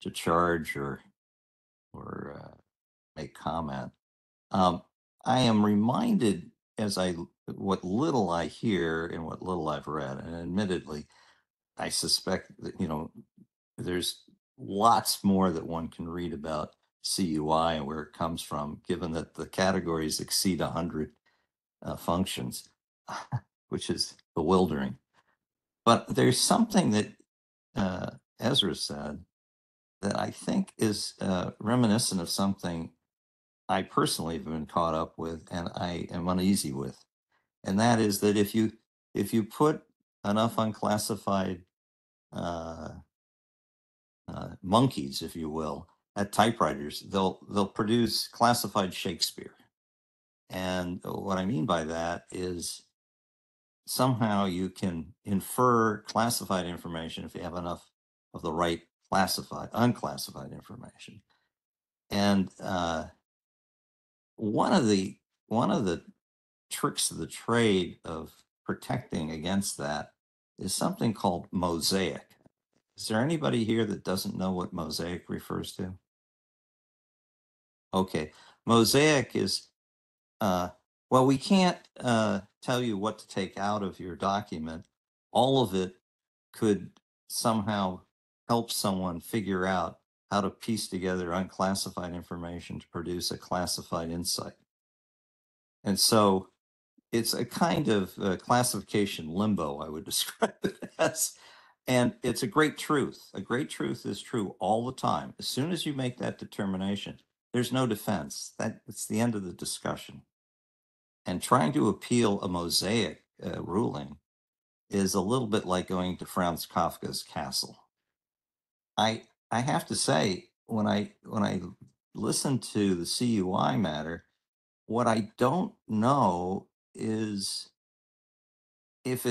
A: to charge or make comment. I am reminded as what little I hear and what little I've read, and admittedly, I suspect that, you know, there's lots more that one can read about CUI and where it comes from, given that the categories exceed 100 functions, which is bewildering. But there's something that Ezra said that I think is reminiscent of something I personally have been caught up with and I am uneasy with. And that is that if you put enough unclassified monkeys, if you will, at typewriters, they'll produce classified Shakespeare. And what I mean by that is somehow you can infer classified information if you have enough of the right unclassified information. And one of the tricks of the trade of protecting against that is something called mosaic. Is there anybody here that doesn't know what mosaic refers to? Okay, mosaic is well, we can't tell you what to take out of your document. All of it could somehow help someone figure out how to piece together unclassified information to produce a classified insight. And so it's a kind of classification limbo, I would describe it as. And it's a great truth. A great truth is true all the time. As soon as you make that determination, there's no defense. It's the end of the discussion. And trying to appeal a mosaic ruling is a little bit like going to Franz Kafka's castle. I have to say, when I listen to the CUI matter, what I don't know is if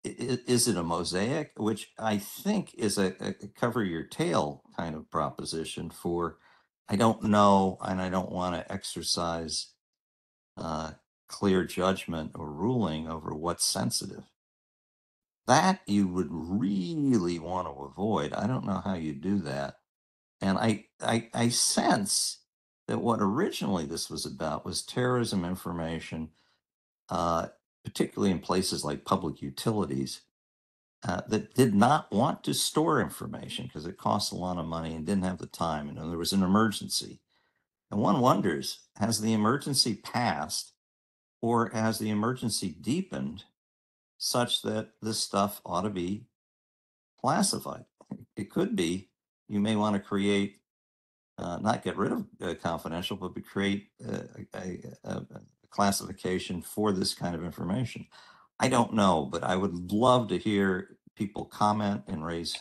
A: is it a mosaic, which I think is a cover your tail kind of proposition for I don't know and I don't want to exercise clear judgment or ruling over what's sensitive. That you would really want to avoid. I don't know how you do that. And I sense that what originally this was about was terrorism information, particularly in places like public utilities, that did not want to store information because it costs a lot of money and didn't have the time. And there was an emergency. And one wonders, has the emergency passed or has the emergency deepened such that this stuff ought to be classified? It could be you may want to create, not get rid of confidential, but create a classification for this kind of information. I don't know, but I would love to hear people comment and raise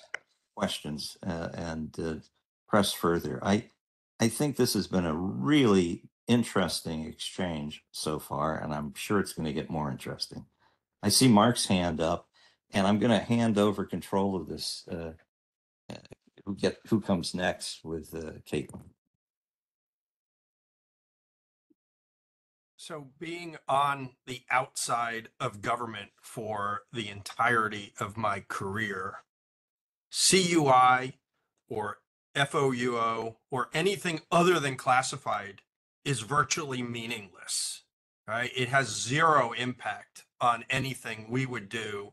A: questions and press further. I think this has been a really interesting exchange so far, and I'm sure it's going to get more interesting. I see Mark's hand up, and I'm going to hand over control of this. Who comes next with Caitlin?
E: So being on the outside of government for the entirety of my career, CUI or FOUO or anything other than classified is virtually meaningless, right? It has zero impact on anything we would do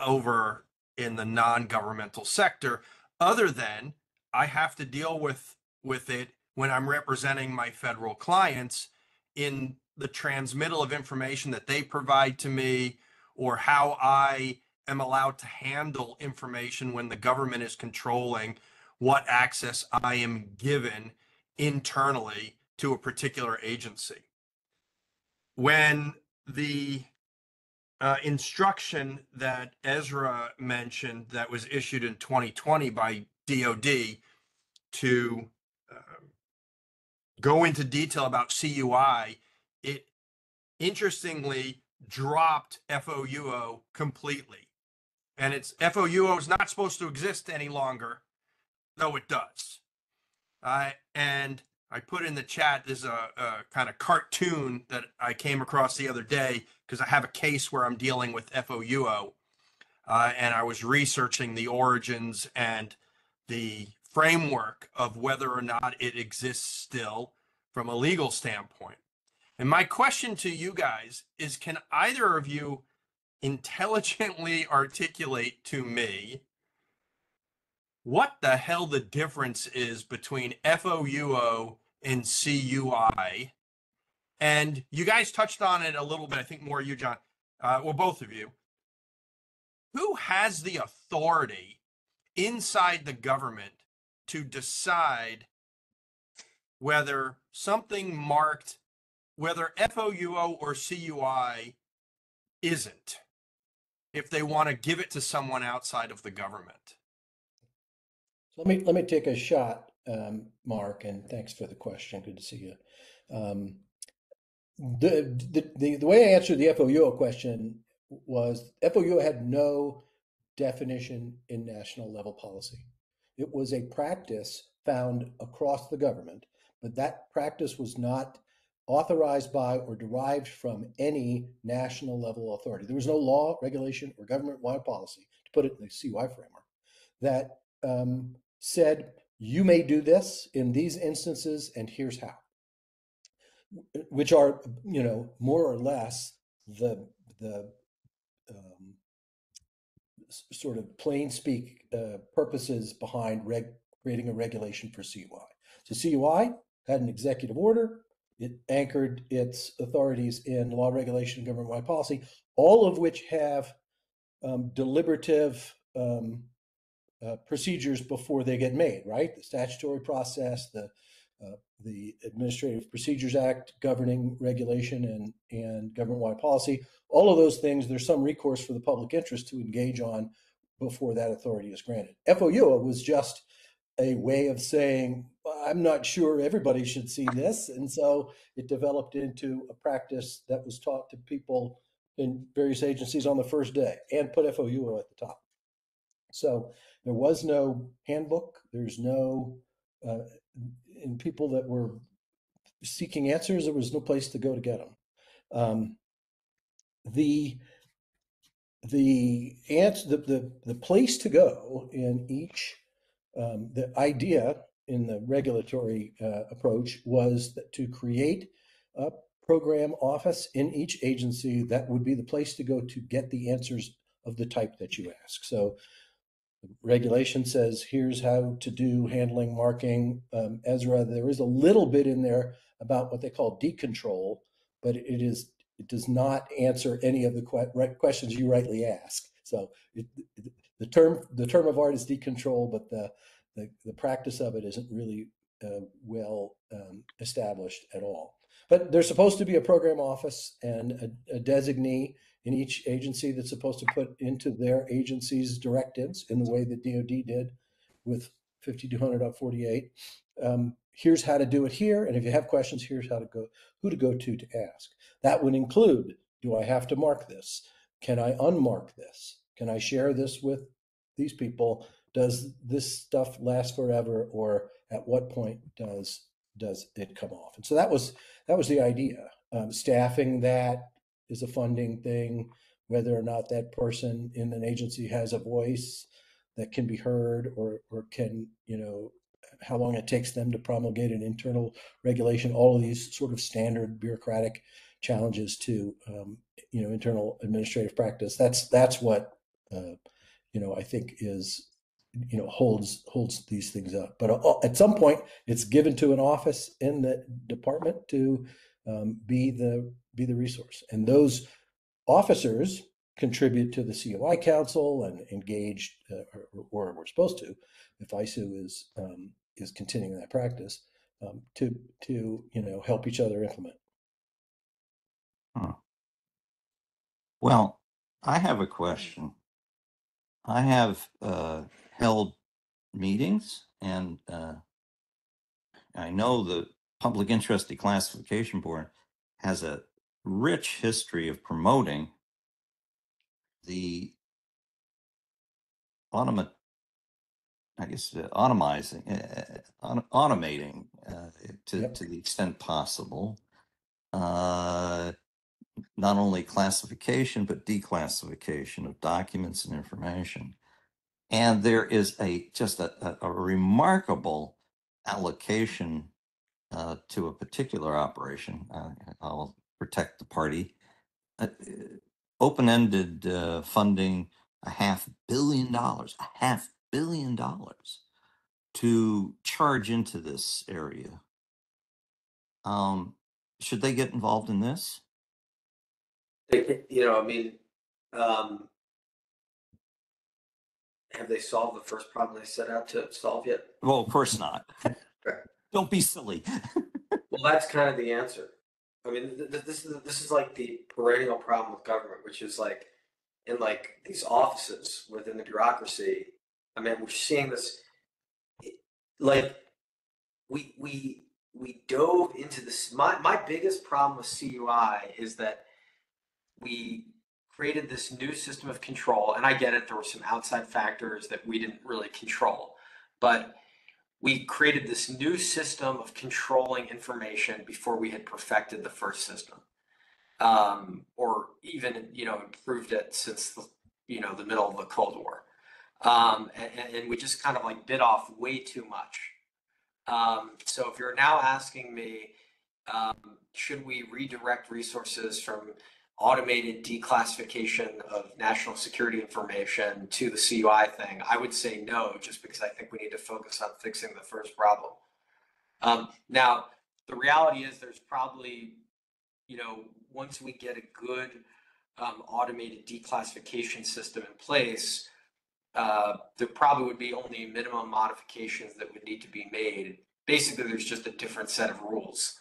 E: over in the non-governmental sector, other than I have to deal with it when I'm representing my federal clients in the transmittal of information that they provide to me, or how I am allowed to handle information when the government is controlling what access I am given internally to a particular agency. When the instruction that Ezra mentioned that was issued in 2020 by DOD to go into detail about CUI, it interestingly dropped FOUO completely. And it's FOUO is not supposed to exist any longer, though it does. And I put in the chat, there's a kind of cartoon that I came across the other day because I have a case where I'm dealing with FOUO. And I was researching the origins and the framework of whether or not it exists still from a legal standpoint. And my question to you guys is, can either of you intelligently articulate to me what the hell the difference is between FOUO and CUI? And you guys touched on it a little bit, I think more you, John, well, both of you. Who has the authority inside the government to decide whether something marked, whether FOUO or CUI isn't, if they want to give it to someone outside of the government?
B: So let me take a shot, Mark, and thanks for the question. Good to see you. The way I answered the FOUO question was FOUO had no definition in national level policy. It was a practice found across the government, but that practice was not authorized by or derived from any national level authority. There was no law, regulation, or government-wide policy, to put it in the CUI framework, that said, you may do this in these instances, and here's how, which are, more or less the sort of plain speak purposes behind Reg creating a regulation for CUI. So CUI had an executive order. It anchored its authorities in law, regulation, and government-wide policy, all of which have deliberative procedures before they get made, right? The statutory process, the Administrative Procedures Act governing regulation and government-wide policy, all of those things, there's some recourse for the public interest to engage on before that authority is granted. FOUA was just a way of saying, I'm not sure everybody should see this. And so it developed into a practice that was taught to people in various agencies on the first day and put FOUA at the top. So there was no handbook. There's no, in people that were seeking answers, there was no place to go to get them. The place to go in each, the idea in the regulatory approach was that to create a program office in each agency that would be the place to go to get the answers of the type that you ask. So the regulation says, here's how to do handling, marking. Ezra, there is a little bit in there about what they call decontrol, but it does not answer any of the questions you rightly ask. So the term of art is decontrol, but the practice of it isn't really well established at all. But there's supposed to be a program office and a designee in each agency that's supposed to put into their agency's directives in the way that DoD did with 5200.48. Here's how to do it here. And if you have questions, here's who to go to ask. That would include, do I have to mark this? Can I unmark this? Can I share this with these people? Does this stuff last forever? Or at what point does it come off? And so that was the idea. Staffing that is a funding thing, whether or not that person in an agency has a voice that can be heard or can, how long it takes them to promulgate an internal regulation, all of these sort of standard bureaucratic challenges to, internal administrative practice. That's what, I think is, holds these things up. But at some point, it's given to an office in the department to be the resource. And those officers contribute to the COI Council and engage, or we're supposed to, if ISU is continuing that practice, to help each other implement.
A: Huh. Well, I have a question. I have held meetings, and I know the Public Interest Declassification Board has a rich history of promoting the automating to the extent possible, not only classification but declassification of documents and information. And there is just a remarkable allocation to a particular operation. I'll protect the party. Open-ended funding, $500 million to charge into this area. Should they get involved in this?
D: Have they solved the first problem they set out to solve yet?
A: Well, of course not.
D: Okay.
A: Don't be silly.
D: Well, that's kind of the answer. I mean, this is like the perennial problem with government, which is like in like these offices within the bureaucracy. I mean, we're seeing this. Like we dove into this. My biggest problem with CUI is that we created this new system of control, and I get it. There were some outside factors that we didn't really control, but we created this new system of controlling information before we had perfected the first system, or even improved it since the middle of the Cold War, and we just kind of like bit off way too much. So if you're now asking me, should we redirect resources from automated declassification of national security information to the CUI thing, I would say no, just because I think we need to focus on fixing the first problem. Now, the reality is there's probably, once we get a good automated declassification system in place, there probably would be only minimum modifications that would need to be made. Basically, there's just a different set of rules.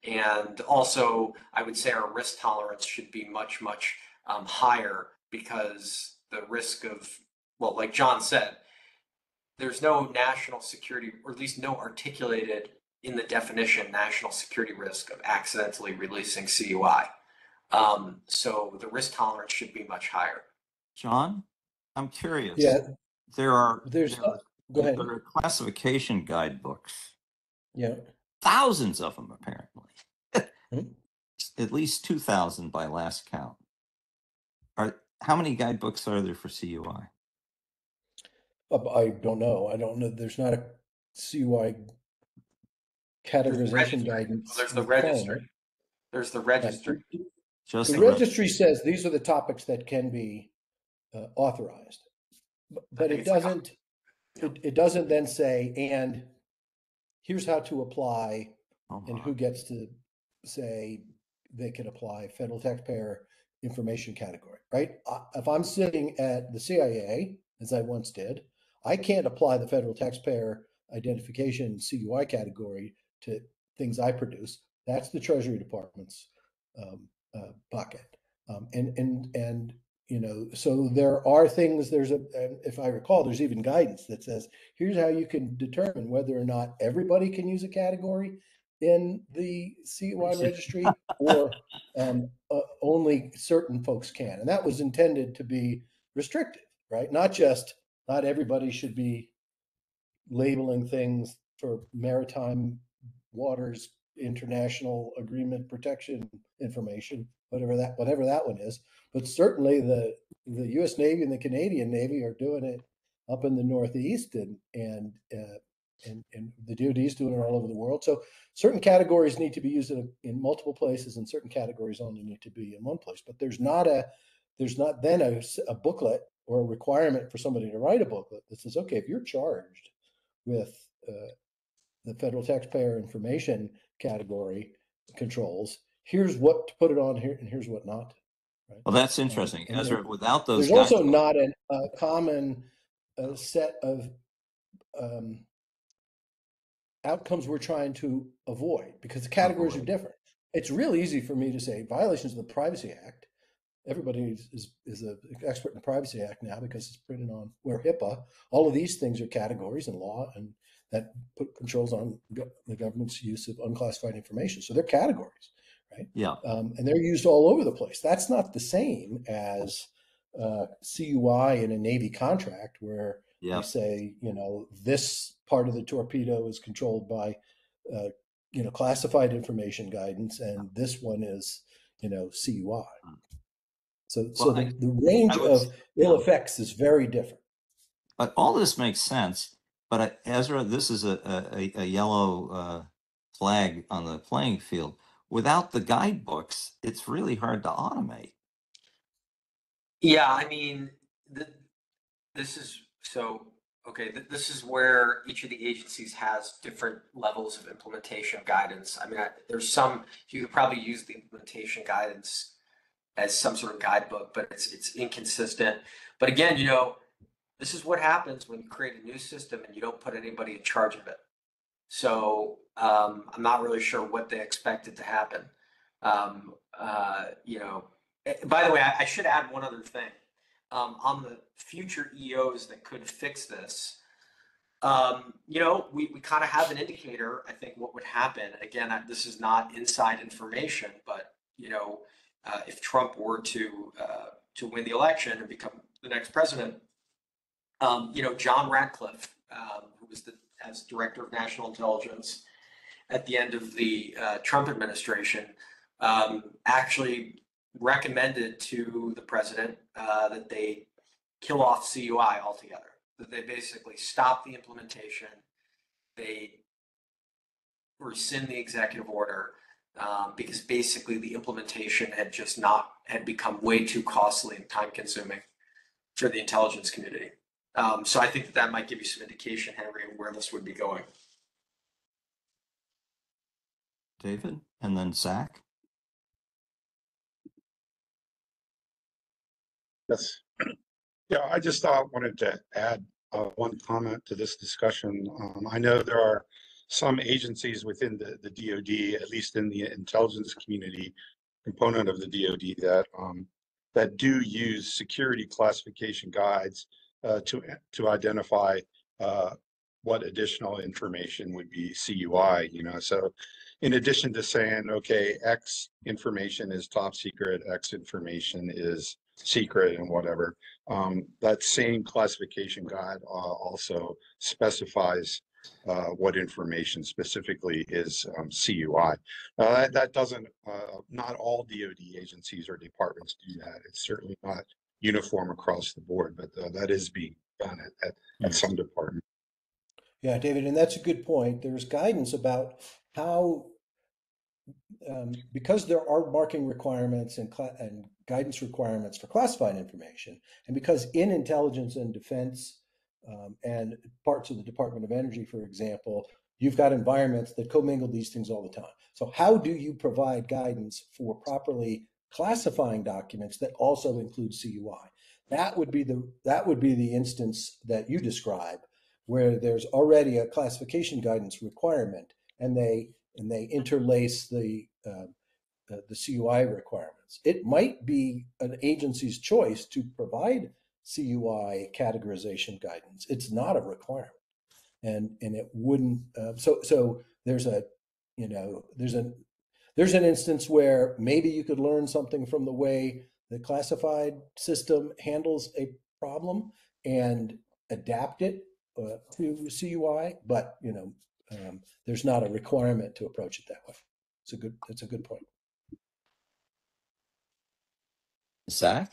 D: And also, I would say our risk tolerance should be much, much higher, because the risk of, well, like John said, there's no national security, or at least no articulated in the definition, national security risk of accidentally releasing CUI. So the risk tolerance should be much higher.
A: John, I'm curious.
B: Yeah,
A: There are
B: go ahead.
A: there are classification guidebooks.
B: Yeah.
A: Thousands of them, apparently.
B: Hmm?
A: At least 2,000 by last count. How many guidebooks are there for CUI?
B: I don't know. I don't know. There's not a CUI categorization guidance.
D: There's the
B: with Cohen,
D: registry.
B: right?
D: There's the registry.
A: Just
B: The registry says these are the topics that can be authorized, but it doesn't. It doesn't then say, and here's how to apply, and who gets to say they can apply federal taxpayer information category, right? If I'm sitting at the CIA, as I once did, I can't apply the federal taxpayer identification CUI category to things I produce. That's the Treasury Department's bucket. And so there are things, if I recall, there's even guidance that says, here's how you can determine whether or not everybody can use a category in the CUI registry, or only certain folks can. And that was intended to be restrictive, right? Not everybody should be labeling things for maritime waters, international agreement protection information, whatever that one is. But certainly the U.S. Navy and the Canadian Navy are doing it up in the Northeast, and the DoD is doing it all over the world. So certain categories need to be used in multiple places, and certain categories only need to be in one place. But there's not then a booklet or a requirement for somebody to write a booklet that says, okay, if you're charged with the federal taxpayer information category controls, here's what to put it on here, and here's what not. Right?
A: Well, that's interesting, Ezra. Without those,
B: there's also not a common set of outcomes we're trying to avoid, because the categories are different. It's real easy for me to say violations of the Privacy Act. Everybody is an expert in the Privacy Act now because it's printed on where HIPAA. All of these things are categories in law, and that put controls on the government's use of unclassified information. So they're categories, right?
A: Yeah.
B: And they're used all over the place. That's not the same as CUI in a Navy contract, where they say, this part of the torpedo is controlled by, classified information guidance, and this one is, CUI. So the range of ill effects is very different.
A: But all this makes sense. But Ezra, this is a yellow flag on the playing field. Without the guidebooks, it's really hard to automate.
D: Yeah, I mean, this is where each of the agencies has different levels of implementation guidance. I mean, there's some, you could probably use the implementation guidance as some sort of guidebook, but it's inconsistent. But again, this is what happens when you create a new system and you don't put anybody in charge of it. So I'm not really sure what they expected to happen. By the way, I should add one other thing. On the future EOs that could fix this, we kind of have an indicator, I think, what would happen. Again, this is not inside information, but, if Trump were to win the election and become the next president, John Ratcliffe, who was as director of national intelligence at the end of the Trump administration, actually recommended to the president that they kill off CUI altogether, that they basically stop the implementation, they rescind the executive order, because basically the implementation had become way too costly and time consuming for the intelligence community. So I think that might give you some indication, Henry, of where this would be going.
A: David, and then Zach.
F: Yes. Yeah, I just wanted to add one comment to this discussion. I know there are some agencies within the DoD, at least in the intelligence community component of the DoD, that do use security classification guides to identify what additional information would be CUI. So in addition to saying, okay, X information is top secret, X information is secret, and whatever, that same classification guide also specifies what information specifically is CUI. That doesn't, not all DoD agencies or departments do that. It's certainly not uniform across the board, but that is being done at some departments.
B: Yeah, David, and that's a good point. There's guidance about how, because there are marking requirements and guidance requirements for classified information, and because in intelligence and defense and parts of the Department of Energy, for example, you've got environments that commingle these things all the time. So how do you provide guidance for properly classifying documents that also include CUI? That would be the instance that you describe, where there's already a classification guidance requirement, and they interlace the CUI requirements. It might be an agency's choice to provide CUI categorization guidance. It's not a requirement, and it wouldn't. So there's an instance where maybe you could learn something from the way the classified system handles a problem and adapt it to CUI, but there's not a requirement to approach it that way. That's a good point.
A: Zach?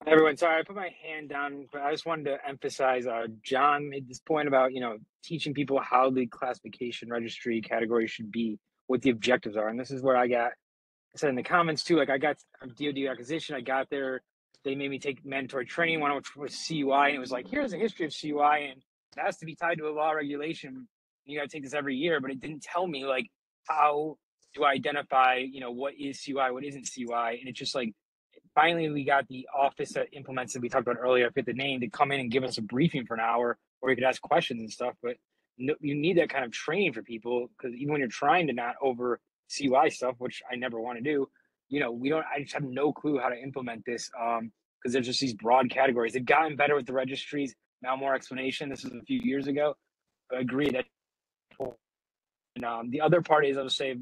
G: Hi, everyone. Sorry, I put my hand down, but I just wanted to emphasize John made this point about, teaching people how the classification registry category should be, what the objectives are. And this is where I said in the comments too, like I got DoD acquisition, I got there, they made me take mandatory training, one which was CUI, and it was like, here's a history of CUI, and it has to be tied to a law regulation. You got to take this every year, but it didn't tell me like how do I identify, what is CUI, what isn't CUI, and it's just like finally we got the office that implements that we talked about earlier, I forget the name, to come in and give us a briefing for an hour where we could ask questions and stuff. But you need that kind of training for people, because even when you're trying to not over CUI stuff, which I never want to do, I just have no clue how to implement this, because there's just these broad categories. They've gotten better with the registries, now more explanation. This was a few years ago. I agree that. And the other part is, I would say,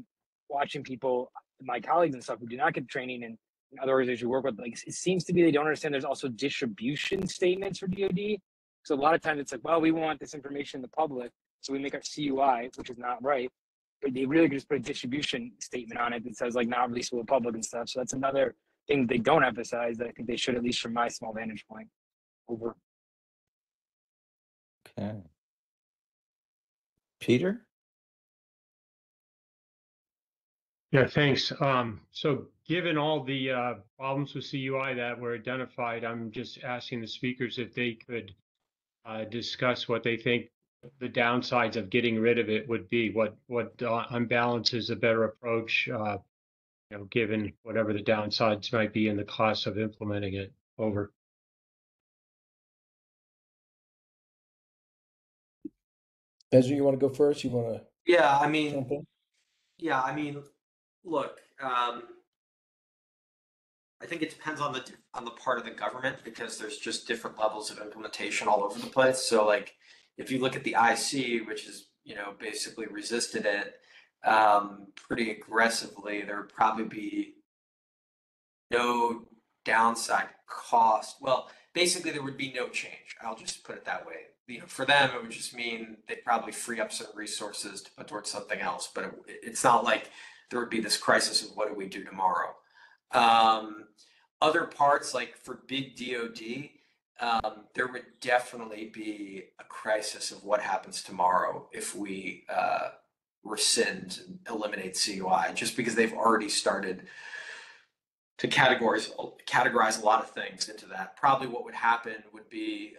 G: watching people, my colleagues and stuff who do not get training and other organizations we work with, like it seems to be they don't understand there's also distribution statements for DoD. So a lot of times it's like, well, we want this information in the public, so we make our CUI, which is not right. But they really just put a distribution statement on it that says like not releasable to the public and stuff. So that's another thing that they don't emphasize that I think they should, at least from my small vantage point. Over.
A: Okay. Peter?
H: Yeah, thanks. So given all the problems with CUI that were identified, I'm just asking the speakers if they could discuss what they think the downsides of getting rid of it would be. What on balance is a better approach, given whatever the downsides might be and the cost of implementing it. Over.
B: Ezra, you want to go first? You want to?
D: Yeah,
B: jump in?
D: Look, I think it depends on the part of the government, because there's just different levels of implementation all over the place. So like if you look at the IC, which is basically resisted it pretty aggressively, there would probably be no downside cost. Well, basically there would be no change. I'll just put it that way. For them, it would just mean they'd probably free up some resources to put towards something else. But it's not like there would be this crisis of what do we do tomorrow. Other parts, like for big DoD, there would definitely be a crisis of what happens tomorrow if we rescind and eliminate CUI, just because they've already started to categorize a lot of things into that. Probably what would happen would be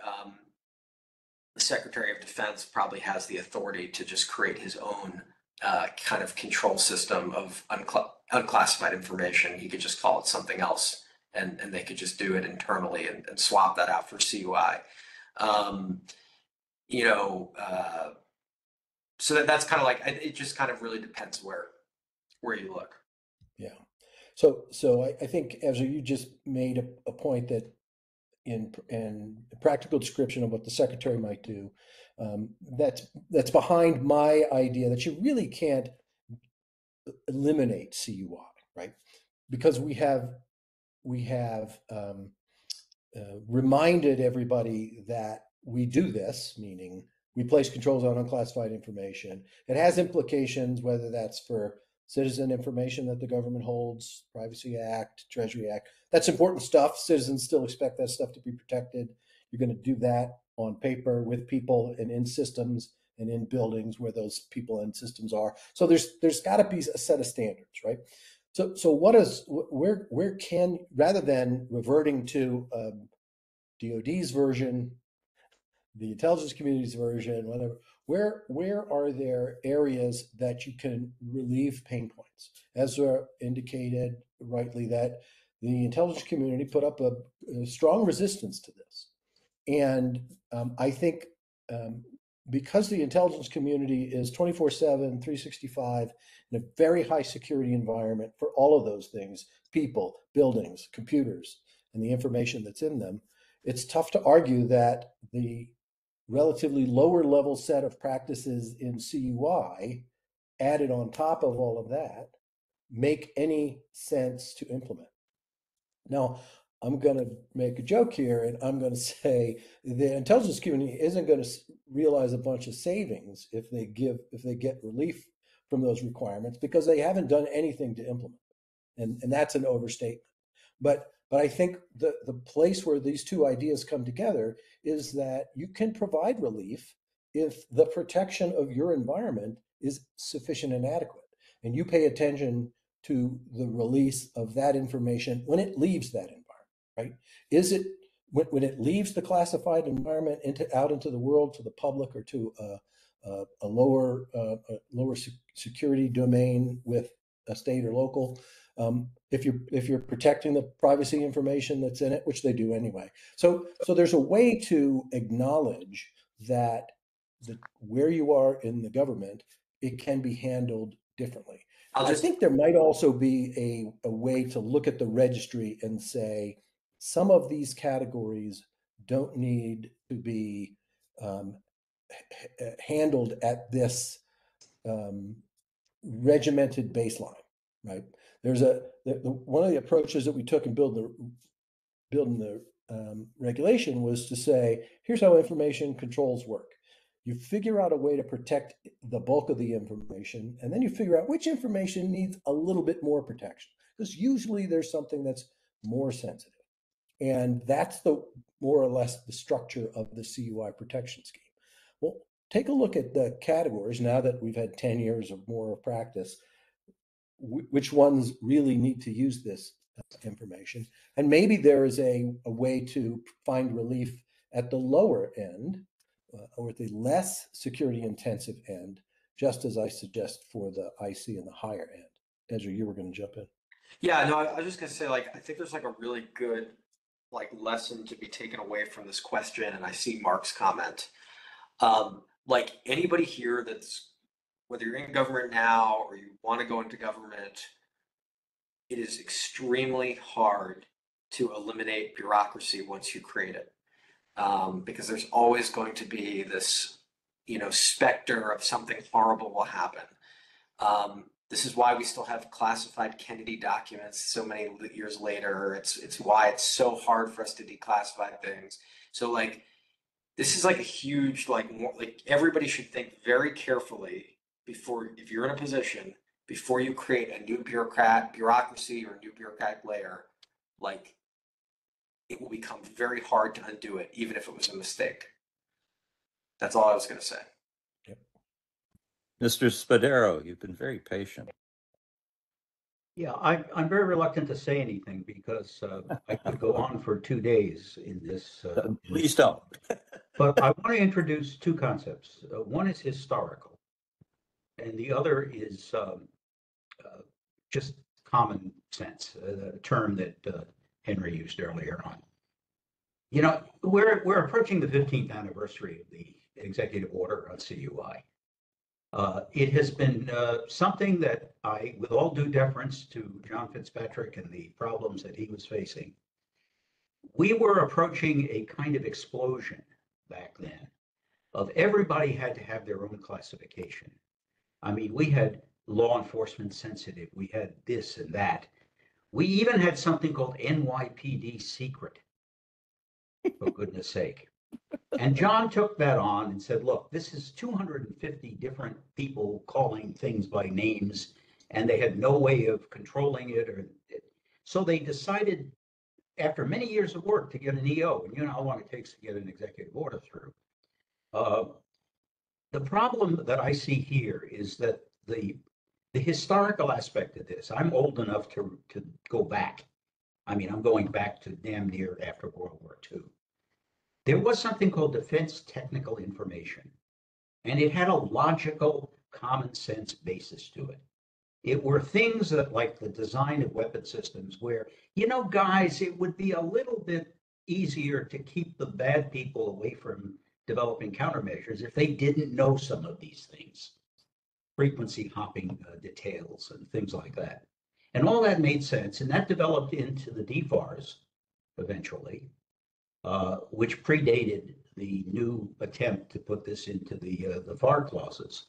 D: the Secretary of Defense probably has the authority to just create his own kind of control system of unclassified information. He could just call it something else, and they could just do it internally and swap that out for CUI. So that's kind of like, it just kind of really depends where you look.
B: Yeah. So I think, Ezra, you just made a point that in a practical description of what the secretary might do, that's behind my idea that you really can't eliminate CUI, right? Because we have reminded everybody that we do this, meaning we place controls on unclassified information. It has implications, whether that's for citizen information that the government holds, Privacy Act, Treasury Act. That's important stuff. Citizens still expect that stuff to be protected. You're going to do that on paper with people and in systems and in buildings where those people and systems are. So there's got to be a set of standards, right? So where can, rather than reverting to DoD's version, the intelligence community's version, whatever, where are there areas that you can relieve pain points? Ezra indicated rightly that the intelligence community put up a strong resistance to this. And I think because the intelligence community is 24/7, 365 in a very high security environment for all of those things, people, buildings, computers, and the information that's in them, it's tough to argue that the relatively lower level set of practices in CUI added on top of all of that make any sense to implement. Now, I'm going to make a joke here, and I'm going to say the intelligence community isn't going to realize a bunch of savings if they get relief from those requirements, because they haven't done anything to implement, and that's an overstatement. But I think the place where these two ideas come together is that you can provide relief if the protection of your environment is sufficient and adequate, and you pay attention to the release of that information when it leaves that environment, right? Is it when it leaves the classified environment out into the world, to the public, or to a lower security domain with a state or local? If you're protecting the privacy information that's in it, which they do anyway. So there's a way to acknowledge that where you are in the government, it can be handled differently. I think there might also be a way to look at the registry and say, some of these categories don't need to be handled at this regimented baseline, right? There's one of the approaches that we took in building the regulation was to say, here's how information controls work. You figure out a way to protect the bulk of the information, and then you figure out which information needs a little bit more protection, because usually there's something that's more sensitive. And that's more or less the structure of the CUI protection scheme. Well, take a look at the categories now that we've had 10 years or more of practice. Which ones really need to use this information? And maybe there is a way to find relief at the lower end, or at the less security intensive end, just as I suggest for the IC and the higher end. Ezra, you were going to jump in.
D: Yeah, no, I was just going to say, like, I think there's like a really good lesson to be taken away from this question, and I see Mark's comment. Like, anybody here that's, whether you're in government now or you want to go into government, it is extremely hard to eliminate bureaucracy once you create it, because there's always going to be this, specter of something horrible will happen. This is why we still have classified Kennedy documents so many years later. It's why it's so hard for us to declassify things. So this is a huge everybody should think very carefully before, if you're in a position, before you create a new bureaucracy or a new bureaucratic layer. It will become very hard to undo it, even if it was a mistake. That's all I was going to say.
A: Mr. Spadero, you've been very patient.
I: Yeah, I'm very reluctant to say anything because I could go on for 2 days in this.
A: Please don't.
I: But I want to introduce two concepts. One is historical, and the other is just common sense, a term that Henry used earlier on. You know, we're approaching the 15th anniversary of the executive order on CUI. It has been something that I, with all due deference to John Fitzpatrick and the problems that he was facing, we were approaching a kind of explosion back then of everybody had to have their own classification. I mean, we had law enforcement sensitive, we had this and that. We even had something called NYPD secret, for goodness sake. And John took that on and said, look, this is 250 different people calling things by names, and they had no way of controlling it. So they decided, after many years of work, to get an EO. And you know how long it takes to get an executive order through. The problem that I see here is that the historical aspect of this, I'm old enough to go back. I mean, I'm going back to damn near after World War II. There was something called Defense Technical Information, and it had a logical, common sense basis to it. It were things that, like the design of weapon systems, where, you know, guys, it would be a little bit easier to keep the bad people away from developing countermeasures if they didn't know some of these things, frequency hopping details and things like that. And all that made sense, and that developed into the DFARS eventually. Which predated the new attempt to put this into the FAR clauses.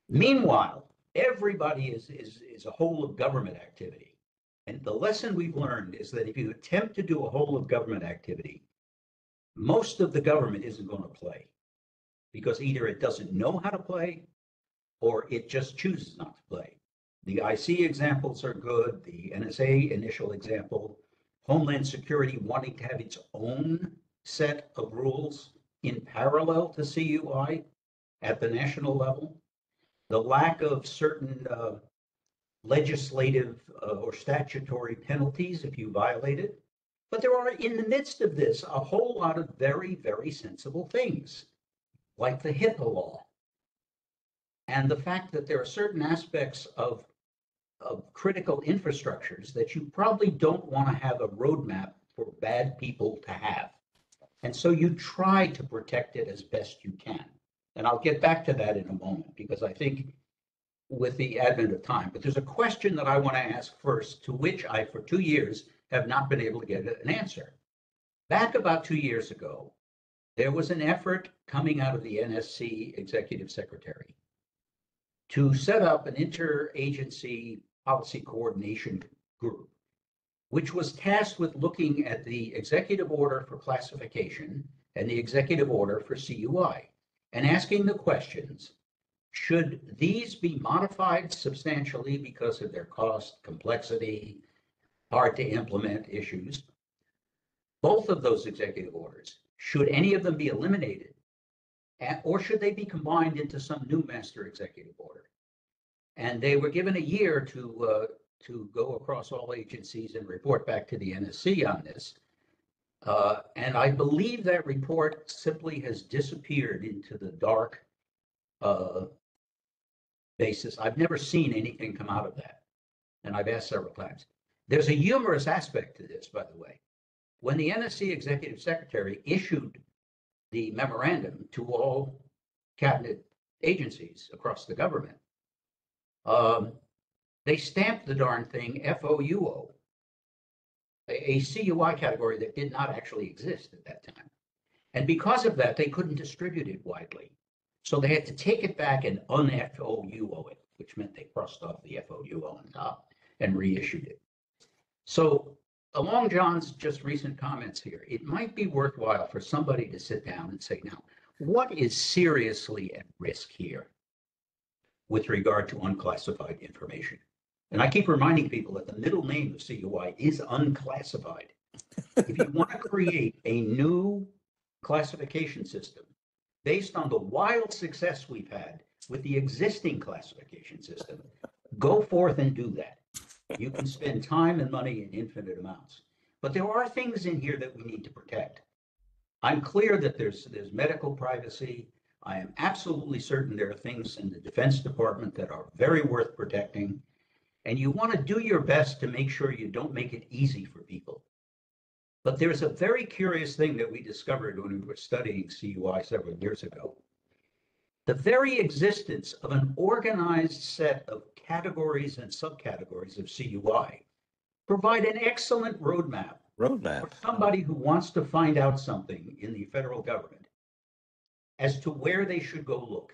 I: Meanwhile, everybody is a whole of government activity. And the lesson we've learned is that if you attempt to do a whole of government activity, most of the government isn't going to play because either it doesn't know how to play or it just chooses not to play. The IC examples are good, the NSA initial example, Homeland Security wanting to have its own set of rules in parallel to CUI at the national level, the lack of certain legislative or statutory penalties if you violate it. But there are, in the midst of this, a whole lot of very, very sensible things, like the HIPAA law, and the fact that there are certain aspects of critical infrastructures that you probably don't want to have a roadmap for bad people to have. And so you try to protect it as best you can. And I'll get back to that in a moment, because I think with the advent of time, but there's a question that I want to ask first, to which I, for 2 years, have not been able to get an answer. Back about 2 years ago, there was an effort coming out of the NSC Executive Secretary to set up an interagency policy coordination group, which was tasked with looking at the executive order for classification and the executive order for CUI, and asking the questions, should these be modified substantially because of their cost, complexity, hard to implement issues? Both of those executive orders, should any of them be eliminated? Or should they be combined into some new master executive order? And they were given a year to go across all agencies and report back to the NSC on this. And I believe that report simply has disappeared into the dark basis. I've never seen anything come out of that. And I've asked several times. There's a humorous aspect to this, by the way. When the NSC Executive Secretary issued the memorandum to all cabinet agencies across the government, they stamped the darn thing FOUO, a CUI category that did not actually exist at that time. And because of that, they couldn't distribute it widely. So they had to take it back and un-FOUO it, which meant they crossed off the FOUO on top and reissued it. So along John's just recent comments here, it might be worthwhile for somebody to sit down and say, now, what is seriously at risk here with regard to unclassified information? And I keep reminding people that the middle name of CUI is unclassified. If you want to create a new classification system based on the wild success we've had with the existing classification system, go forth and do that. You can spend time and money in infinite amounts. But there are things in here that we need to protect. I'm clear that there's medical privacy. I am absolutely certain there are things in the Defense Department that are very worth protecting. And you want to do your best to make sure you don't make it easy for people. But there's a very curious thing that we discovered when we were studying CUI several years ago. The very existence of an organized set of categories and subcategories of CUI provide an excellent roadmap for somebody who wants to find out something in the federal government as to where they should go look.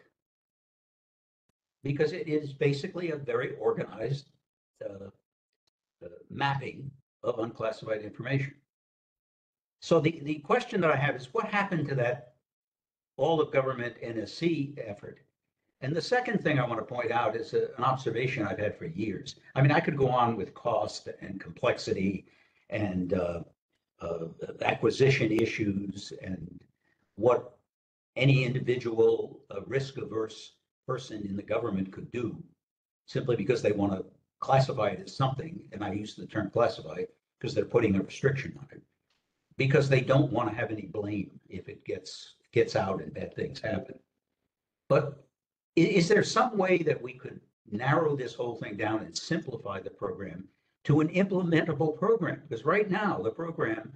I: Because it is basically a very organized mapping of unclassified information. So the question that I have is, what happened to that all of government NSC effort? And the second thing I want to point out is an observation I've had for years. I mean, I could go on with cost and complexity and acquisition issues and what any individual risk-averse person in the government could do simply because they want to classify it as something. And I use the term classify because they're putting a restriction on it, because they don't want to have any blame if it gets out and bad things happen. But is there some way that we could narrow this whole thing down and simplify the program to an implementable program? Because right now, the program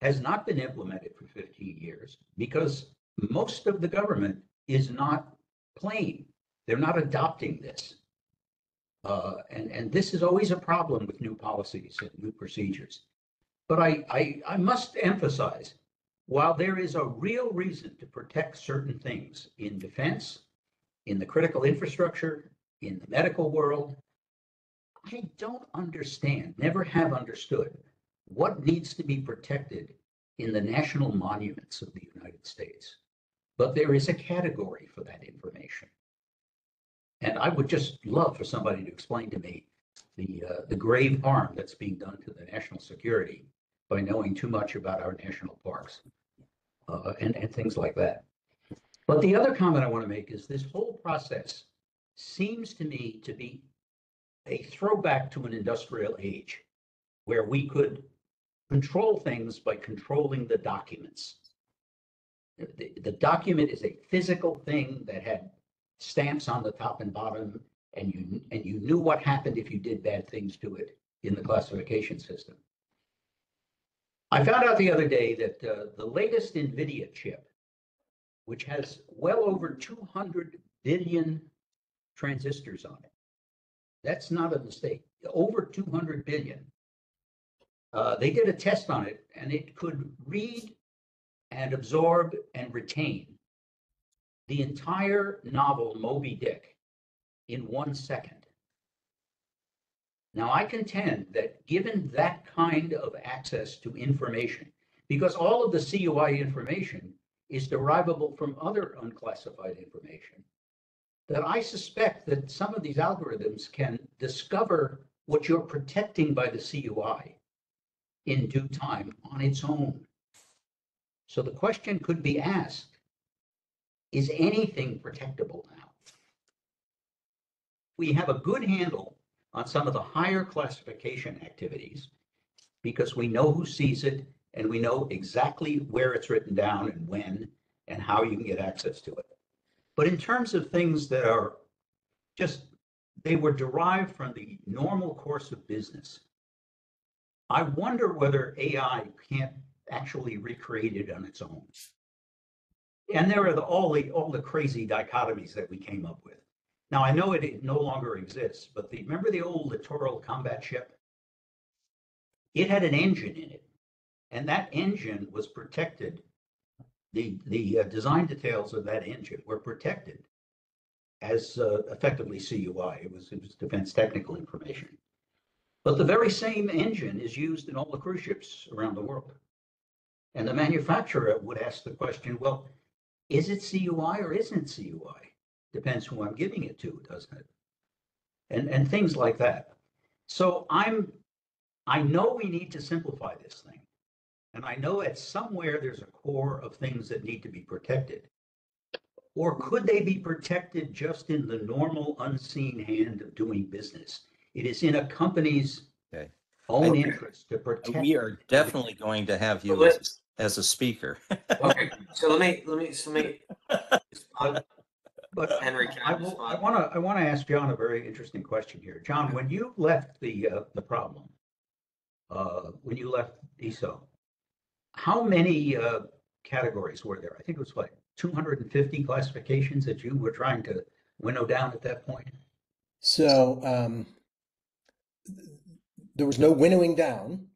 I: has not been implemented for 15 years because most of the government is not playing. They're not adopting this. And this is always a problem with new policies and new procedures. But I must emphasize, while there is a real reason to protect certain things in defense, in the critical infrastructure, in the medical world, I don't understand, never have understood, what needs to be protected in the national monuments of the United States. But there is a category for that information. And I would just love for somebody to explain to me the grave harm that's being done to the national security by knowing too much about our national parks and things like that. But the other comment I want to make is this whole process seems to me to be a throwback to an industrial age where we could control things by controlling the documents. The document is a physical thing that had stamps on the top and bottom, and you knew what happened if you did bad things to it in the classification system. I found out the other day that the latest NVIDIA chip, which has well over 200 billion transistors on it, that's not a mistake, over 200 billion. They did a test on it, and it could read and absorb and retain the entire novel Moby Dick in 1 second. Now, I contend that given that kind of access to information, because all of the CUI information is derivable from other unclassified information, that I suspect that some of these algorithms can discover what you're protecting by the CUI in due time on its own. So the question could be asked, is anything protectable now? We have a good handle on some of the higher classification activities because we know who sees it and we know exactly where it's written down and when and how you can get access to it. But in terms of things that are just, they were derived from the normal course of business, I wonder whether AI can't actually recreate it on its own. And there are all the crazy dichotomies that we came up with. Now, I know it no longer exists, but remember the old littoral combat ship? It had an engine in it, and that engine was protected. The design details of that engine were protected as effectively CUI. It was defense technical information. But the very same engine is used in all the cruise ships around the world. And the manufacturer would ask the question, well, is it CUI or isn't CUI? Depends who I'm giving it to, doesn't it? And things like that. So I know we need to simplify this thing. And I know at somewhere there's a core of things that need to be protected. Or could they be protected just in the normal unseen hand of doing business? It is in a company's
A: Okay.
I: own interest to protect.
A: We are definitely going to have you
D: Well,
A: as a speaker.
D: Okay, so let me respond.
I: But
D: Henry, can
I: I
D: I
I: will,
D: respond?
I: I want to ask John a very interesting question here. John, when you left the problem, when you left ESO, how many categories were there? I think it was like 250 classifications that you were trying to winnow down at that point.
B: So there was no winnowing down.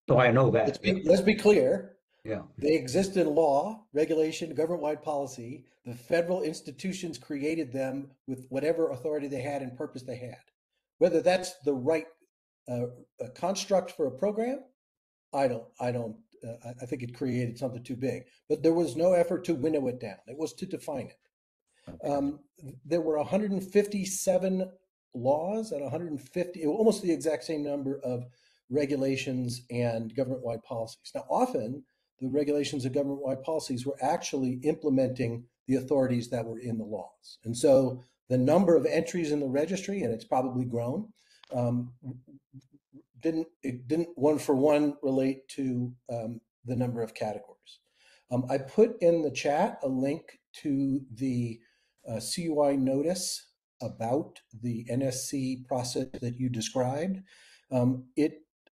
I: So I know that.
B: Let's be clear.
I: Yeah.
B: They exist in law, regulation, government-wide policy. The federal institutions created them with whatever authority they had and purpose they had. Whether that's the right construct for a program, I think it created something too big. But there was no effort to winnow it down. It was to define it.
A: Okay.
B: There were 157 laws and 150, almost the exact same number of regulations and government-wide policies. Now, often the regulations and government-wide policies were actually implementing the authorities that were in the laws. And so the number of entries in the registry, and it's probably grown, didn't one for one relate to the number of categories. I put in the chat a link to the CUI notice about the NSC process that you described.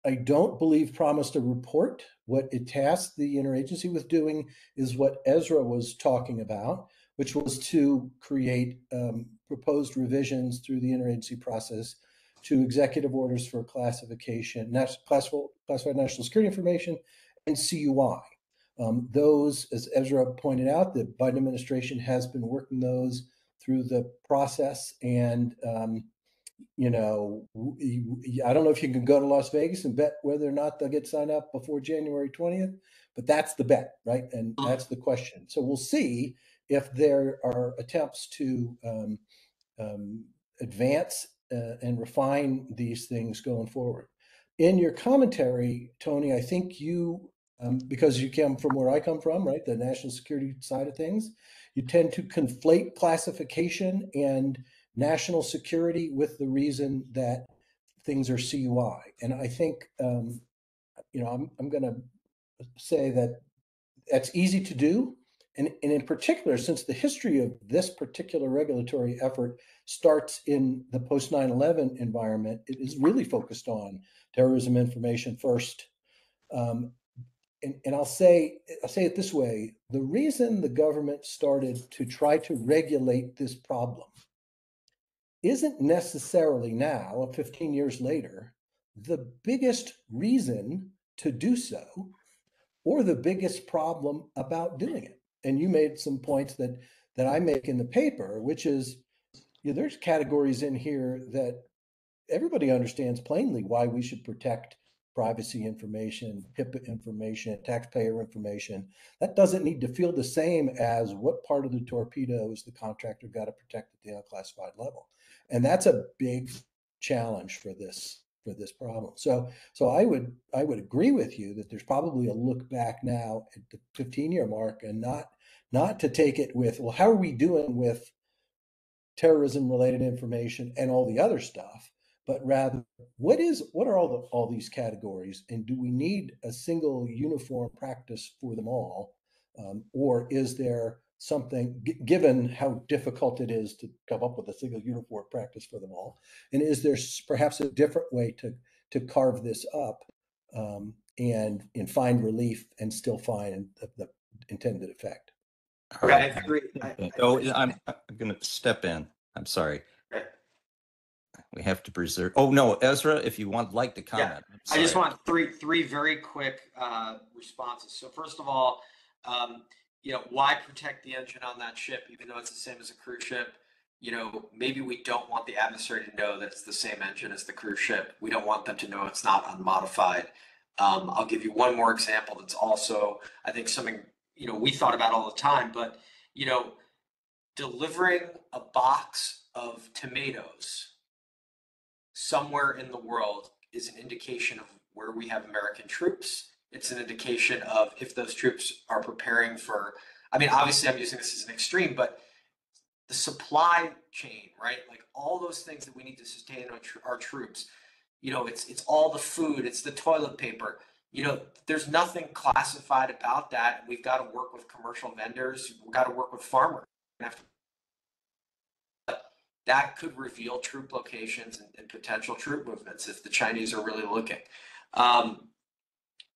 B: I don't believe promised a report. What it tasked the interagency with doing is what Ezra was talking about, which was to create proposed revisions through the interagency process to executive orders for classification, classified national security information, and CUI. Those, as Ezra pointed out, the Biden administration has been working those through the process. And, I don't know if you can go to Las Vegas and bet whether or not they'll get signed up before January 20th, but that's the bet, right? And that's the question. So we'll see if there are attempts to advance and refine these things going forward. In your commentary, Tony, I think you, because you come from where I come from, right, the national security side of things, you tend to conflate classification and national security with the reason that things are CUI. And I think, I'm going to say that that's easy to do. And in particular, since the history of this particular regulatory effort starts in the post 9/11 environment, it is really focused on terrorism information first. And I'll say it this way: the reason the government started to try to regulate this problem isn't necessarily now, 15 years later, the biggest reason to do so, or the biggest problem about doing it. And you made some points that I make in the paper, which is, there's categories in here that everybody understands plainly why we should protect privacy information, HIPAA information, taxpayer information. That doesn't need to feel the same as what part of the torpedo is the contractor got to protect at the unclassified level. And that's a big challenge for this problem. So I would agree with you that there's probably a look back now at the 15-year mark, and not to take it with, well, how are we doing with terrorism related information and all the other stuff, but rather what are all these categories, and do we need a single uniform practice for them all, or is there something, given how difficult it is to come up with a single uniform practice for them all, and is there perhaps a different way to carve this up and find relief and still find the intended effect?
A: All
D: I
A: right.
D: agree.
A: I'm going to step in. I'm sorry.
D: Okay.
A: We have to preserve. Oh no, Ezra, if you like to comment.
D: I just want three very quick responses. So first of all, why protect the engine on that ship, even though it's the same as a cruise ship? Maybe we don't want the adversary to know that it's the same engine as the cruise ship. We don't want them to know it's not unmodified. I'll give you one more example that's also, I think, something, we thought about all the time, but, delivering a box of tomatoes somewhere in the world is an indication of where we have American troops. It's an indication of if those troops are preparing for I mean, obviously I'm using this as an extreme, but the supply chain, right? Like all those things that we need to sustain our troops, it's all the food, it's the toilet paper. There's nothing classified about that. We've got to work with commercial vendors. We've got to work with farmers. That could reveal troop locations and potential troop movements if the Chinese are really looking.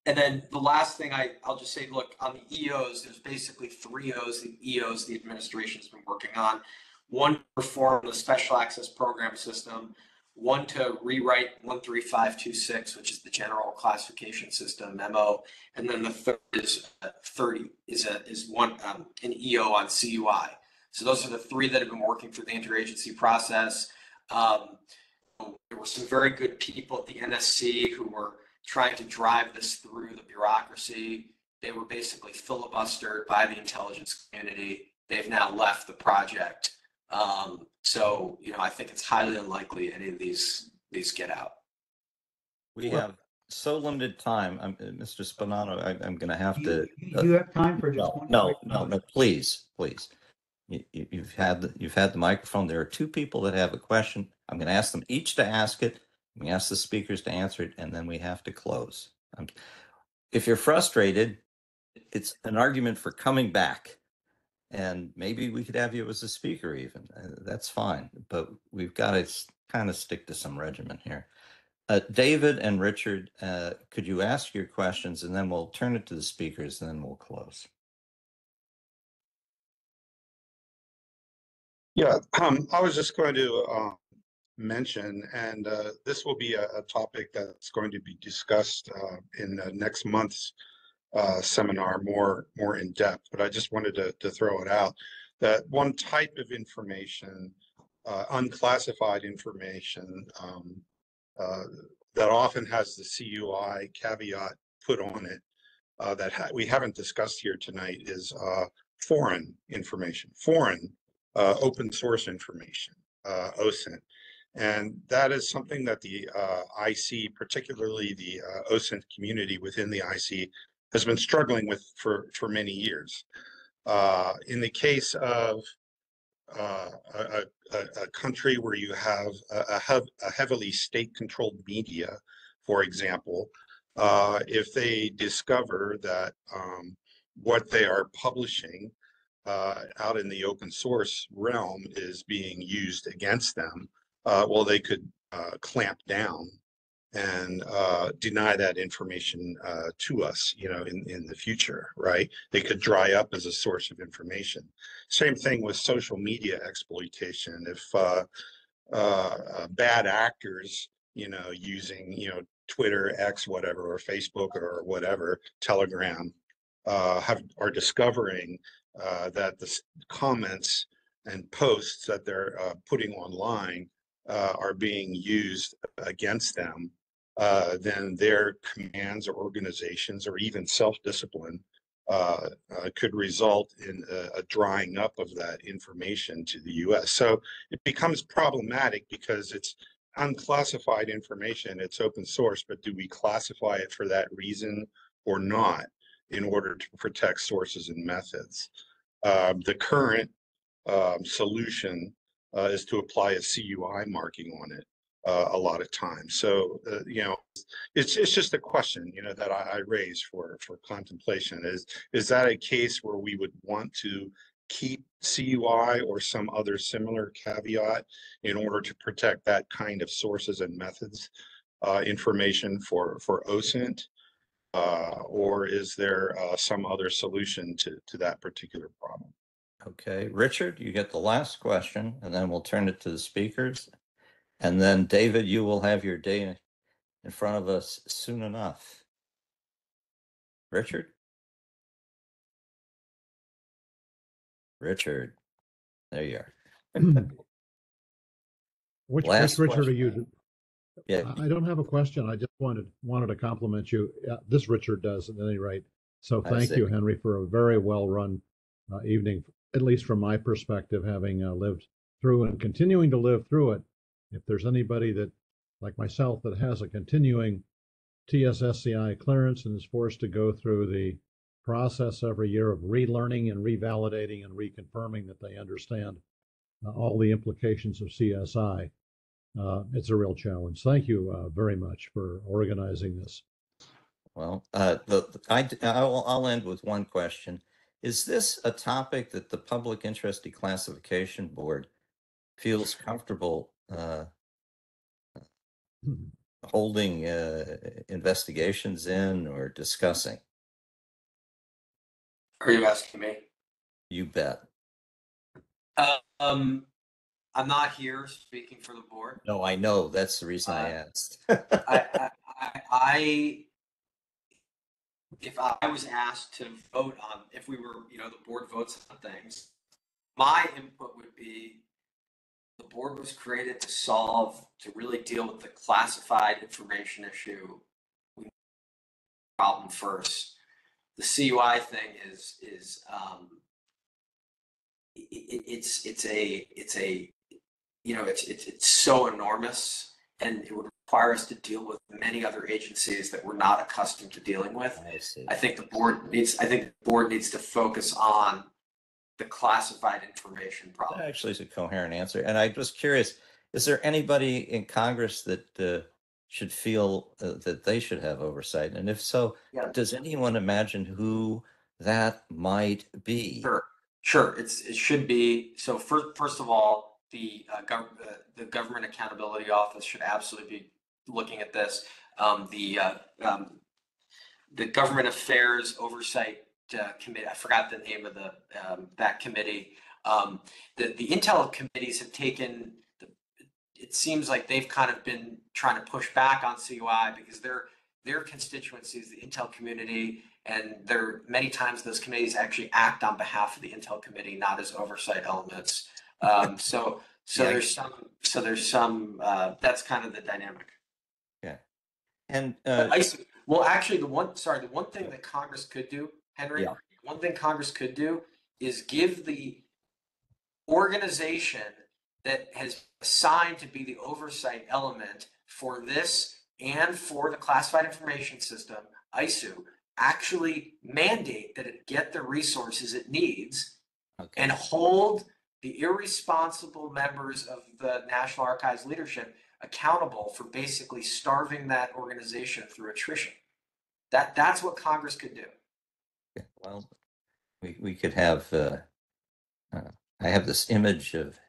D: And then the last thing I'll just say, look, on the EOs, there's basically 3 EOs the administration has been working on. One to reform the special access program system, one to rewrite 13526, which is the general classification system memo, and then the third is an EO on CUI. So those are the 3 that have been working through the interagency process. There were some very good people at the NSC who were trying to drive this through the bureaucracy. They were basically filibustered by the intelligence community. They've now left the project. So, I think it's highly unlikely any of these get out.
A: We have so limited time. Mr. Spinato, I'm going to have to.
I: You have time for just one?
A: No, please. You've had the microphone. There are 2 people that have a question. I'm going to ask them each to ask it. I'm going to ask the speakers to answer it, and then we have to close. If you're frustrated, it's an argument for coming back. And maybe we could have you as a speaker even. That's fine. But we've got to kind of stick to some regimen here. David and Richard, could you ask your questions, and then we'll turn it to the speakers, and then we'll close.
F: Yeah, I was just going to mention, and this will be a topic that's going to be discussed in next month's seminar more in depth, but I just wanted to throw it out that one type of information, unclassified information, that often has the CUI caveat put on it that we haven't discussed here tonight is foreign information, foreign open source information, OSINT. And that is something that the IC, particularly the OSINT community within the IC, has been struggling with for many years. In the case of a country where you have a heavily state-controlled media, for example, if they discover that what they are publishing out in the open source realm is being used against them, well, they could clamp down and deny that information to us, in the future, right? They could dry up as a source of information. Same thing with social media exploitation. If bad actors, using, Twitter, X, whatever, or Facebook or whatever, Telegram, are discovering that the comments and posts that they're putting online are being used against them, then their commands or organizations or even self-discipline could result in a drying up of that information to the US. So it becomes problematic because it's unclassified information, it's open source, but do we classify it for that reason or not in order to protect sources and methods? The current solution is to apply a CUI marking on it a lot of times. So, it's just a question, that I raise for contemplation. Is that a case where we would want to keep CUI or some other similar caveat in order to protect that kind of sources and methods information for OSINT? Or is there some other solution to that particular problem?
A: Okay, Richard, you get the last question, and then we'll turn it to the speakers. And then, David, you will have your day in front of us soon enough. Richard? Richard, there you are.
J: Which
A: Last
J: Richard are
A: question.
J: you?
A: Yeah.
J: I don't have a question. I just wanted to compliment you. This Richard does at any rate. So thank you, Henry, for a very well run evening, at least from my perspective, having lived through and continuing to live through it. If there's anybody that, like myself, that has a continuing TSSCI clearance and is forced to go through the process every year of relearning and revalidating and reconfirming that they understand all the implications of CSI. It's a real challenge. Thank you very much for organizing this.
A: Well, I'll end with one question. Is this a topic that the Public Interest Declassification Board feels comfortable holding investigations in or discussing?
D: Are you asking me?
A: You bet.
D: I'm not here speaking for the board.
A: No, I know. That's the reason I asked.
D: If I was asked to vote on, if we were, the board votes on things, my input would be the board was created to really deal with the classified information issue. We problem first. The CUI thing is it's so enormous, and it would require us to deal with many other agencies that we're not accustomed to dealing with. I think the board needs to focus on the classified information problem.
A: That actually is a coherent answer. And I'm just curious, is there anybody in Congress that should feel that they should have oversight? And if so, does anyone imagine who that might be?
D: Sure. It should be. So first of all, the Government Accountability Office should absolutely be looking at this. The Government Affairs Oversight Committee, I forgot the name of that committee. The Intel committees have taken, it seems like they've kind of been trying to push back on CUI because their constituencies, the Intel community, and many times those committees actually act on behalf of the Intel committee, not as oversight elements. So there's some that's kind of the dynamic.
A: Yeah. And
D: actually the one thing that Congress could do, Henry, one thing Congress could do is give the organization that has assigned to be the oversight element for this and for the classified information system, ISU, actually mandate that it get the resources it needs and hold the irresponsible members of the National Archives leadership accountable for basically starving that organization through attrition. That's what Congress could do.
A: Well, we could have, I have this image of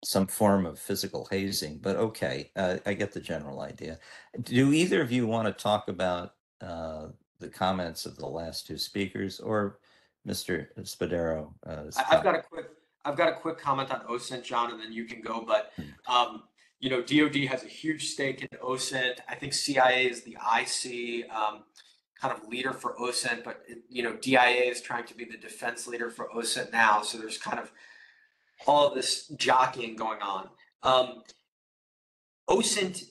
A: some form of physical hazing, but okay, I get the general idea. Do either of you want to talk about the comments of the last two speakers, or Mr. Spadaro?
D: I've got a quick comment on OSINT, John, and then you can go. But DoD has a huge stake in OSINT. I think CIA is the IC kind of leader for OSINT, but DIA is trying to be the defense leader for OSINT now. So there's kind of all of this jockeying going on. OSINT,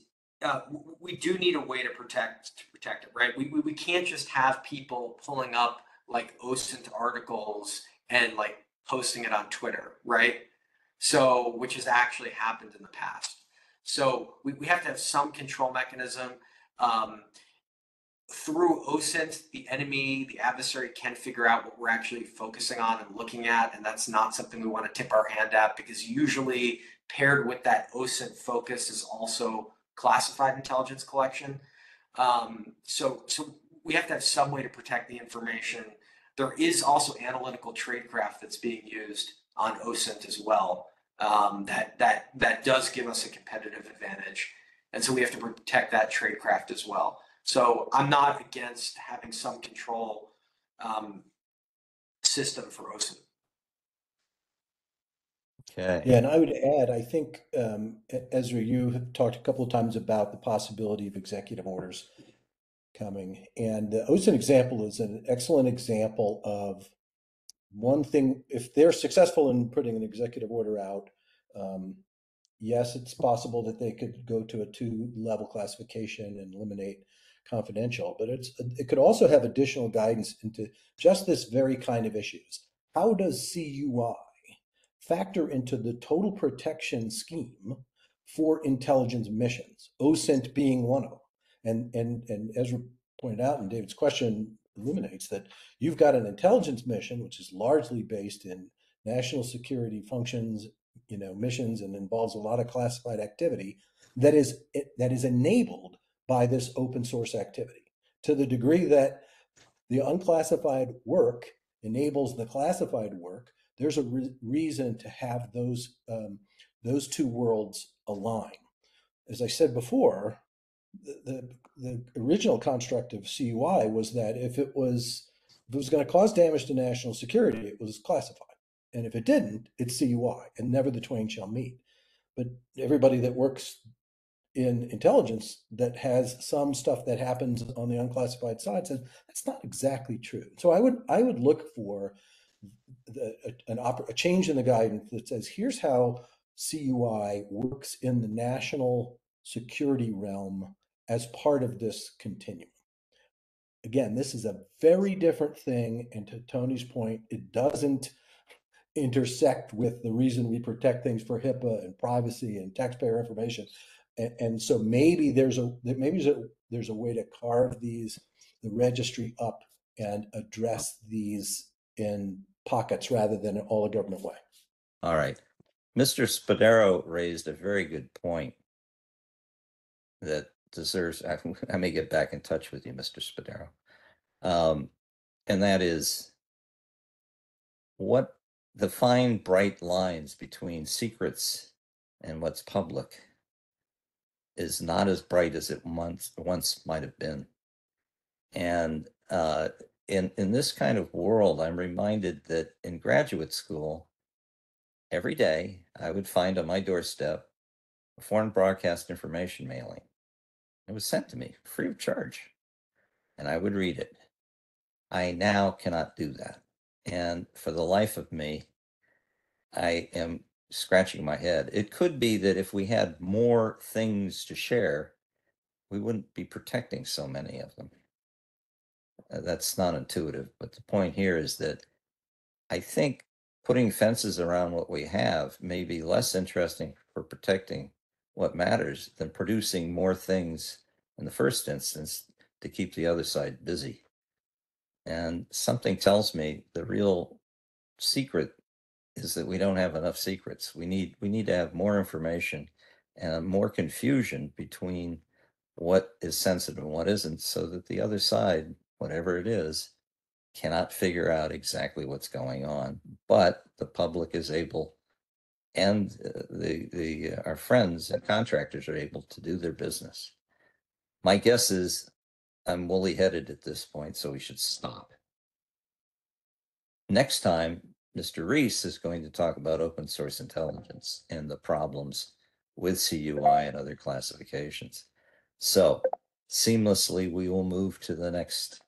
D: we do need a way to protect it, right? We can't just have people pulling up like OSINT articles and like posting it on Twitter, right? So, which has actually happened in the past. So we have to have some control mechanism. Through OSINT, the adversary can figure out what we're actually focusing on and looking at, and that's not something we want to tip our hand at, because usually paired with that OSINT focus is also classified intelligence collection. So we have to have some way to protect the information. There is also analytical tradecraft that's being used on OSINT as well. That does give us a competitive advantage, and so we have to protect that tradecraft as well. So I'm not against having some control system for OSINT.
A: Okay.
B: Yeah, and I would add, I think, Ezra, you have talked a couple of times about the possibility of executive orders coming. And the OSINT example is an excellent example of one thing. If they're successful in putting an executive order out, yes, it's possible that they could go to a 2-level classification and eliminate confidential, but it could also have additional guidance into just this very kind of issues. How does CUI factor into the total protection scheme for intelligence missions, OSINT being one of them? And Ezra pointed out in David's question, illuminates, that you've got an intelligence mission, which is largely based in national security functions, missions, and involves a lot of classified activity that is enabled by this open source activity, to the degree that the unclassified work enables the classified work. There's a reason to have those two worlds align. As I said before, the original construct of CUI was that if it was going to cause damage to national security, it was classified, and if it didn't, it's CUI, and never the twain shall meet. But everybody that works in intelligence that has some stuff that happens on the unclassified side says that's not exactly true. So I would look for a change in the guidance that says, here's how CUI works in the national security realm as part of this continuum. Again, this is a very different thing, and to Tony's point, it doesn't intersect with the reason we protect things for HIPAA and privacy and taxpayer information. And so maybe there's a way to carve the registry up and address these in pockets rather than all a government way.
A: All right. Mr. Spadaro raised a very good point that deserves, I may get back in touch with you, Mr. Spadaro. And that is, what the fine, bright lines between secrets and what's public is not as bright as it once might have been. And in this kind of world, I'm reminded that in graduate school, every day I would find on my doorstep a foreign broadcast information mailing. It was sent to me free of charge, and I would read it. I now cannot do that. And for the life of me, I am scratching my head. It could be that if we had more things to share, we wouldn't be protecting so many of them. That's not intuitive, but the point here is that I think putting fences around what we have may be less interesting for protecting what matters than producing more things in the first instance to keep the other side busy. And something tells me the real secret is that we don't have enough secrets. We need to have more information and more confusion between what is sensitive and what isn't, so that the other side, whatever it is, cannot figure out exactly what's going on. But the public is able, and our friends and contractors are able to do their business. My guess is I'm woolly headed at this point, so we should stop. Next time, Mr. Reese is going to talk about open source intelligence and the problems with CUI and other classifications. So seamlessly, we will move to the next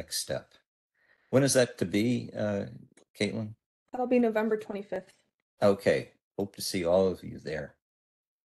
A: step. When is that to be, Caitlin?
C: That'll be November 25th.
A: Okay. Hope to see all of you there.